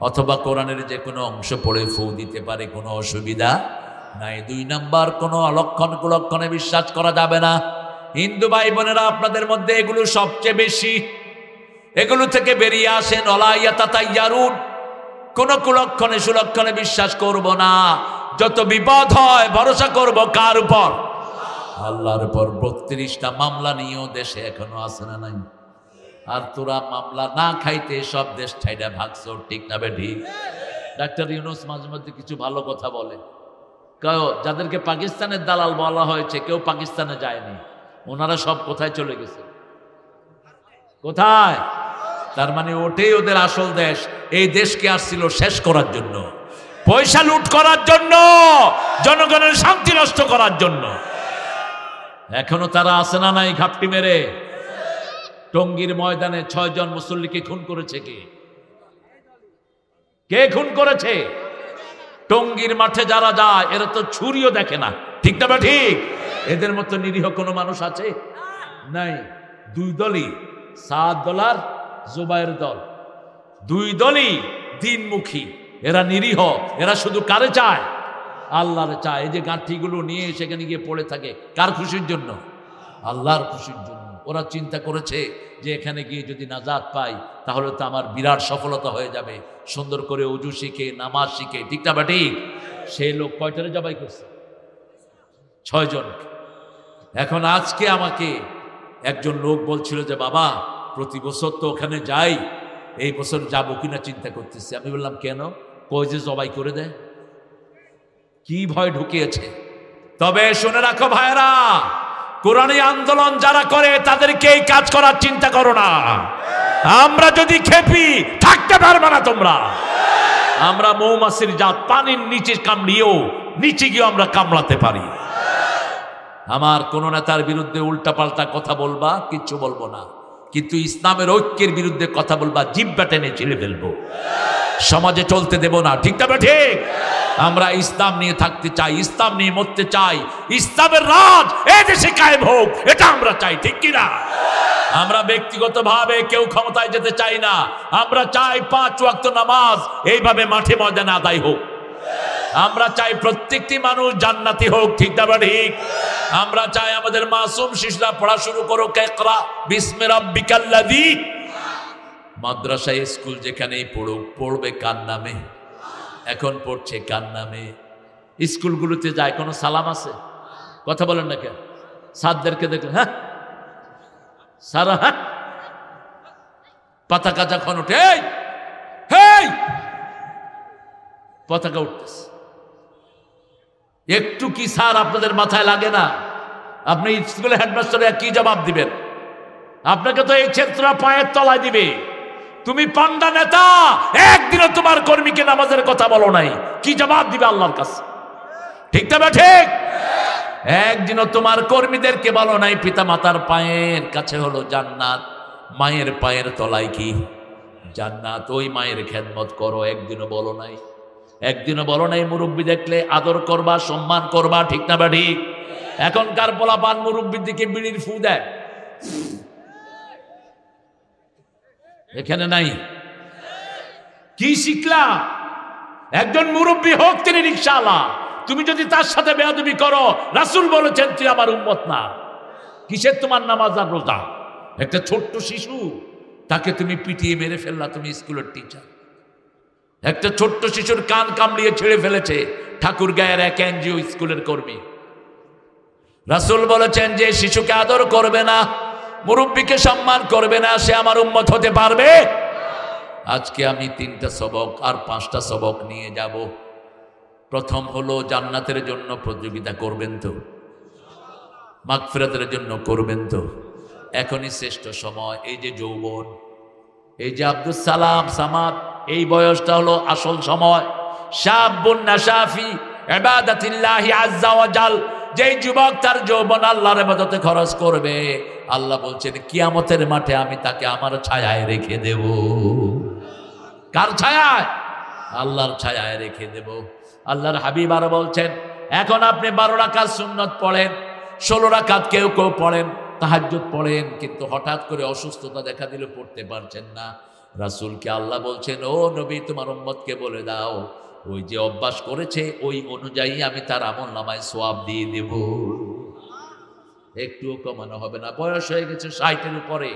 অথবা কোরআনের যে কোনো অংশ পড়ে ফু দিতে পারে, কোনো অসুবিধা নাই। 2 নাম্বার, কোনো অলক্ষণ কুলক্ষণে বিশ্বাস করা যাবে না। হিন্দু ভাই বোনেরা, আপনাদের মধ্যে এগুলো সবচেয়ে বেশি, এগুলো থেকে বেরিয়ে আসেন। ওয়ালা ইয়াতাতাইয়ারুন, কোনো কুলক্ষণে সুলক্ষণে বিশ্বাস করব না। যত বিপদ হয় ভরসা করব কার উপর? আল্লাহর উপর। 32টা মামলা নিয়েও দেশে এখনো আছে না নাই? আর তোরা মামলা না খাইতে সব দেশ ছাইড়া ভাগছ, ঠিক না বেঠি? ডাক্তার ইউনূস মাঝে মধ্যে কিছু ভালো কথা বলে। কেউ যাদেরকে পাকিস্তানের দালাল বলা হয়েছে, কেউ পাকিস্তানে যায়নি, ওনারা সব কোথায় চলে গেছে? কোথায়? তার মানে ওটাই ওদের আসল দেশ। এই দেশকে আসছিল শেষ করার জন্য, পয়সা লুট করার জন্য, জনগণের শান্তি নষ্ট করার জন্য। এখনো তারা আছে না নাই? ঘাপটি মেরে টঙ্গীর ময়দানে 6 জন মুসল্লিকে খুন করেছে কে? কে খুন করেছে? টঙ্গীর মাঠে যারা যায়, এরা তো ছুরিও দেখে না, ঠিক না? ঠিক। এদের মতো নিরীহ কোনো মানুষ আছে? নাই। 2 দলই, সাদ দল আর জুবাইর দল। দুই দলই দিনমুখী, এরা নিরীহ, এরা শুধু কারে চায়? আল্লাহরে চায়। এই যে গাঁঠিগুলো নিয়ে সেখানে গিয়ে পড়ে থাকে, কার খুশির জন্য? আল্লাহর খুশির জন্য। ওরা চিন্তা করেছে যে এখানে গিয়ে যদি নাজাত পাই তাহলে তো আমার বিরাট সফলতা হয়ে যাবে। সুন্দর করে উজু শিখে, নামাজ শিখে, ঠিক না ঠিক? সেই লোক কয়টারে জবাই করছে? 6 জন। এখন আজকে আমাকে একজন লোক বলছিল যে বাবা, প্রতি বছর তো ওখানে যাই, এই বছর যাবো কিনা চিন্তা করতেছি। আমি বললাম কেন? কই যে জবাই করে দেয়। কি ভয় ঢুকিয়েছে। তবে শুনে রাখো ভাইরা, কোরআনী আন্দোলন যারা করে তাদেরকে এই কাজ করার চিন্তা করো না। আমরা যদি খেপি থাকতে পারবে না তোমরা। আমরা মৌমাছির জাত, পানির নিচে কামড়িয়েও নিচে গিয়ে আমরা কামড়াতে পারি। আমার কোন নেতার বিরুদ্ধে উল্টাপাল্টা কথা বলবা, কিচ্ছু বলবো না, কিন্তু ইসলামের ঐক্যের বিরুদ্ধে কথা বলবা, জিহ্বা টেনে ছিঁড়ে ফেলবো, সমাজে চলতে দেব না। ঠিক না ঠিক? আমরা ইসলাম নিয়ে থাকতে চাই, ইসলাম নিয়ে মরতে চাই, ইসলামের রাজ এই দেশে কায়েম হোক, এটা আমরা চাই। ঠিক কিনা? আমরা ব্যক্তিগতভাবে কেউ ক্ষমতায় যেতে চাই না। আমরা চাই 5 ওয়াক্ত নামাজ এইভাবে মাঠে ময়দানে আদায় হোক। আমরা চাই প্রত্যেকটি মানুষ জান্নাতি হোক। ঠিক না ঠিক? আমরা চাই আমাদের মাসুম শিশুরা পড়া শুরু করুক, ইকরা বিসমি রাব্বিকাল্লাযী। মাদ্রাসা স্কুল যেখানেই পড়ুক, পড়বে কার নামে? এখন পড়ছে কার নামে? স্কুলগুলোতে যায়, কোনো সালাম আছে? কথা বলেন না কেন? সাদদেরকে দেখলে হ্যাঁ সারা, হ্যাঁ পতাকা যখন উঠে, এই পতাকা উঠতেছে, একটু কি স্যার আপনাদের মাথায় লাগে না? আপনি স্কুলে হেডমাস্টারে কি জবাব দিবেন? আপনাকে তো এই ছেত্রা পায়ের তলায় দিবে। তুমি পান্ডা নেতা, একদিনও তোমার কর্মীকে নামাজের কথা বলো নাই, কি জবাব দিবে আল্লাহর কাছে? ঠিক না ঠিক? একদিনও তোমার কর্মীদেরকে বলো নাই পিতা মাতার পায়ের কাছে হলো জান্নাত, মায়ের পায়ের তলায় কি জান্নাত, ওই মায়ের খেদমত করো, একদিনও বলো নাই। একদিনও বলো নাই মুরব্বী দেখলে আদর করবা, সম্মান করবা। ঠিক না ঠিক? এখনকার পোলাপান মুরব্বীর দিকে বিড়ির ফু দেয়, এখানে নাই। কি শিখলা? একজন মুরব্বী হোক, তিনি রিকশাওয়ালা, তুমি যদি তার সাথে বেয়াদবি করো, রাসূল বলেছেন তুই আমার উম্মত না। কিসের তোমার নামাজ আর রোজা? একটা ছোট্ট শিশু, তাকে তুমি পিটিয়ে মেরে ফেললা, তুমি স্কুলের টিচার। একটা ছোট্ট শিশুর কান কামড়িয়ে ছেড়ে ফেলেছে ঠাকুরগাঁয়ের এক এনজিও স্কুলের কর্মী। রাসূল বলেছেন যে শিশুকে আদর করবে না, মুরব্বীকে সম্মান করবে না, সে আমার উম্মত হতে পারবে। আজকে আমি 3টা সবক আর 5টা সবক নিয়ে যাব। প্রথম হলো জান্নাতের জন্য প্রতিযোগিতা করবেন তো? মাগফিরাতের জন্য করবেন তো? এখনই শ্রেষ্ঠ সময়। এই যে যৌবন, এই যে আব্দুল সালাম সামাদ, এই বয়সটা হলো আসল সময়। শাবুন নাশাফি ইবাদাতিল্লাহি আযজা ওয়া জাল, যেই যুবক তার যৌবন আল্লাহর ইবাদতে খরচ করবে, আল্লাহ বলছেন কিয়ামতের মাঠে আমি তাকে আমার ছায়ায় রেখে দেব। কার ছায়ায়? আল্লাহর ছায়ায় রেখে দেব। আল্লাহর হাবিব আরো বলছেন, এখন আপনি 12 রাকাত সুন্নত পড়েন, 16 রাকাত কেউ কেউ পড়েন, তাহাজ্জুদ পড়েন, কিন্তু হঠাৎ করে অসুস্থতা দেখা দিলে পড়তে পারছেন না। রাসূলকে আল্লাহ বলছেন, ও নবী তোমার উম্মতকে বলে দাও, ওই যে অভ্যাস করেছে ওই অনুযায়ী আমি তার আমলনামায় সওয়াব দিয়ে দেব। একটুও কমানো হবে না। বয়স হয়ে গেছে 60-এর উপরে,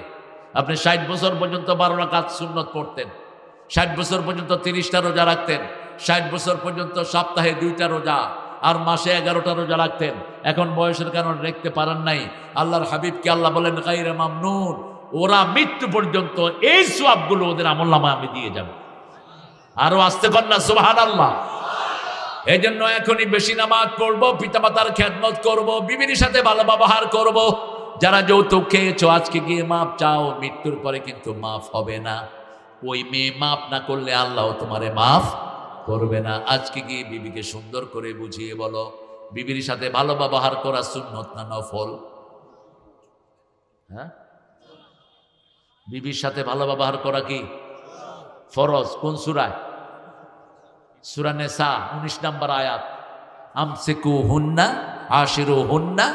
আপনি 60 বছর পর্যন্ত 12 রাকাত সুন্নত পড়তেন, 60 বছর পর্যন্ত 30টা রোজা রাখতেন, 60 বছর পর্যন্ত সপ্তাহে 2টা রোজা আর মাসে 11টা রোজা রাখতেন। এখন বয়সের কারণে রাখতে পারেন নাই। আল্লাহর হাবিবকে আল্লাহ বলেন গায়রে মামনুন, ওরা মৃত্যু পর্যন্ত এই সওয়াবগুলো ওদের আমলনামায় আমি দিয়ে যাব। আরো আসতে কন্যা সুবহানাল্লাহ। এই জন্য এখনই বেশি নামাজ পড়বো, পিতামাতার খেদমত করব, বিবির সাথে ভালো ব্যবহার করব। যারা যৌতুক খেয়েছো আজকে গিয়ে মাপ চাও, মৃত্যুর পরে কিন্তু মাফ হবে না। ওই মেয়ে মাফ না করলে আল্লাহ তোমারে মাফ করবে না। আজকে গিয়ে বিবিকে সুন্দর করে বুঝিয়ে বলো, বিবির সাথে ভালো ব্যবহার করা সুন্নত না নফল? হ্যাঁ, বিবির সাথে ভালো ব্যবহার করা কি ফরজ? কোন সূরায়? সূরা নিসা 19 নম্বর আয়াত, আমসিকুহুন্না আশিরুহুন্না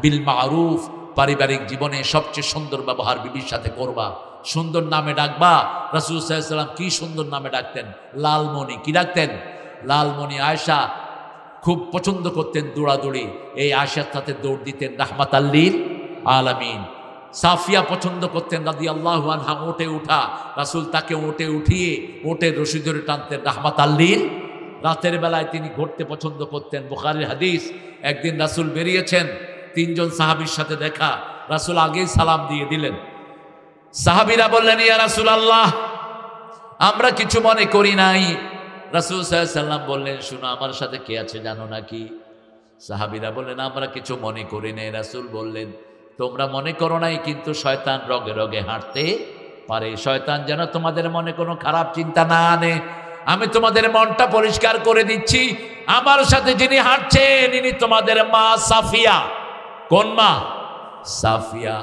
বিল মারুফ। পারিবারিক জীবনে সবচেয়ে সুন্দর ব্যবহার বিবির সাথে করবা, সুন্দর নামে ডাকবা। রাসূল সাল্লাল্লাহু আলাইহি ওয়াসাল্লাম কি সুন্দর নামে ডাকতেন, লালমণি। কি ডাকতেন? লালমণি। আয়েশা খুব পছন্দ করতেন দৌড়াদৌড়ি, এই আয়েশার সাথে দৌড় দিতেন রাহমাতাল লিল আলামিন। সাফিয়া পছন্দ করতেন রাদিয়াল্লাহু আনহা ওটে উঠা, রাসূল তাকে ওটে উঠিয়ে ওটের রশি ধরে টানতেন রাহমাতাল লিল। রাতের বেলায় তিনি ঘুরতে পছন্দ করতেন। বুখারীর হাদিস, একদিন রাসূল বেরিয়েছেন, তিনজন সাহাবীর সাথে দেখা, রাসূল আগেই সালাম দিয়ে দিলেন। সাহাবীরা বললেন, ইয়া রাসূলুল্লাহ, আমরা কিছু মনে করি নাই। রাসূল সাল্লাল্লাহু আলাইহি ওয়াসাল্লাম বললেন, শুনো, আমার সাথে কে আছে জানো নাকি? সাহাবীরা বললেন, আমরা কিছু মনে করি নাই। রাসূল বললেন, তোমরা মনে করো নাই, কিন্তু শয়তান রগে রগে হাঁটতে পারে। শয়তান যেন তোমাদের মনে কোনো খারাপ চিন্তা না আনে। আমি তোমাদের মনটা পরিষ্কার করে দিচ্ছি, আমার সাথে যিনি হাঁটছেন ইনি তোমাদের মা সাফিয়া। কোন মা? সাফিয়া।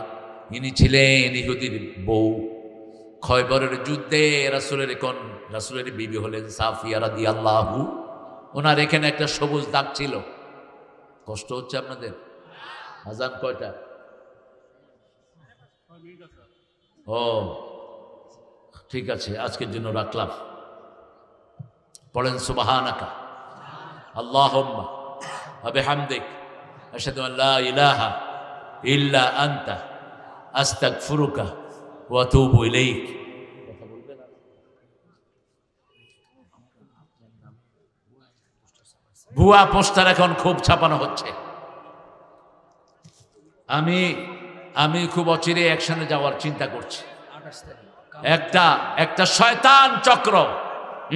ইনি ছিলেন ইহুদির বউ। খয়বরের যুদ্ধে রাসূলের বিবি হলেন সাফিয়া রাদিয়াল্লাহু। ওনার এখানে একটা সবুজ দাগ ছিল। কষ্ট হচ্ছে আপনাদের? আজান কয়টা? ও ঠিক আছে, আজকের জন্য রাখলাম। পড়েন সুবহানাকা আল্লাহুম্মা ওয়া বিহামদিক আশহাদু আন লা ইলাহা ইল্লা আনতা আস্তাগফিরুকা ওয়া আতুবু ইলাইক। ভুয়া পোস্টার এখন খুব ছাপানো হচ্ছে। আমি খুব অচিরে অ্যাকশনে যাওয়ার চিন্তা করছি। একটা শয়তান চক্র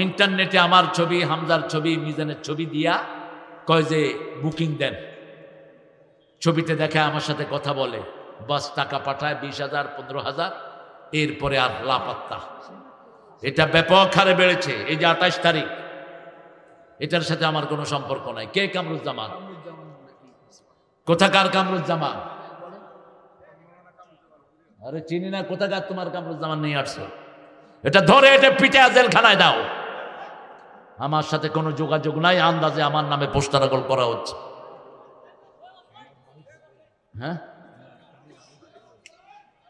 ইন্টারনেটে আমার ছবি, হামজার ছবি, মিজানের ছবি দিয়া কয় যে বুকিং দেন। ছবিতে দেখে আমার সাথে কথা বলে, বাস টাকা পাঠায় 20,000 15,000, এরপরে আর লাপাত্তা। এটা ব্যাপক হারে বেড়েছে। এই যে 28 তারিখ, এটার সাথে আমার কোনো সম্পর্ক নাই। কে কামরুজ্জামান? কোথাকার কামরুজ্জামান? আরে চিনি না, কোথাকার তোমার কামরুজ্জামান নিয়ে আসছো? এটা ধরে এটা পিঠে জেলখানায় দাও। আমার সাথে কোনো যোগাযোগ নাই। আন্দাজে আমার নামে পোস্টারগল করা হচ্ছে। হ্যাঁ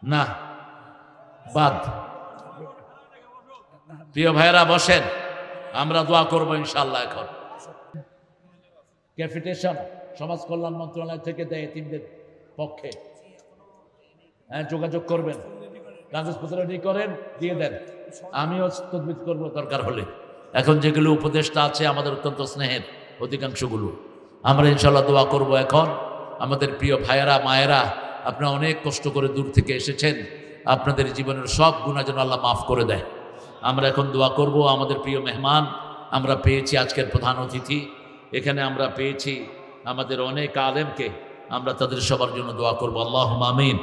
না, বাদ। প্রিয় ভাইয়েরা বসেন, আমরা দোয়া করবো ইনশাআল্লাহ। এখন ক্যাপিটেশন সমাজ কল্যাণ মন্ত্রণালয় থেকে দেয় এতিমদের পক্ষে। হ্যাঁ, যোগাযোগ করবেন, কাগজপত্র রেডি করেন, দিয়ে দেন। আমিও তদবির করবো দরকার হলে। এখন যেগুলো উপদেষ্টা আছে আমাদের অত্যন্ত স্নেহের, অধিকাংশগুলো আমরা ইনশাআল্লাহ দোয়া করব। এখন আমাদের প্রিয় ভাইয়েরা, মায়েরা, আপনারা অনেক কষ্ট করে দূর থেকে এসেছেন, আপনাদের জীবনের সব গুনাহ যেন আল্লাহ মাফ করে দেয়। আমরা এখন দোয়া করব। আমাদের প্রিয় মেহমান আমরা পেয়েছি, আজকের প্রধান অতিথি এখানে আমরা পেয়েছি, আমাদের অনেক আলেমকে। আমরা তাদের সবার জন্য দোয়া করব। আল্লাহুম্মা আমিন।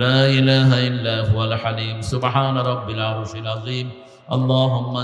লা ইলাহা ইল্লা হুয়াল হালিম সুবহান রাব্বিল আরশিল আযীম। আল্লাহুম্মা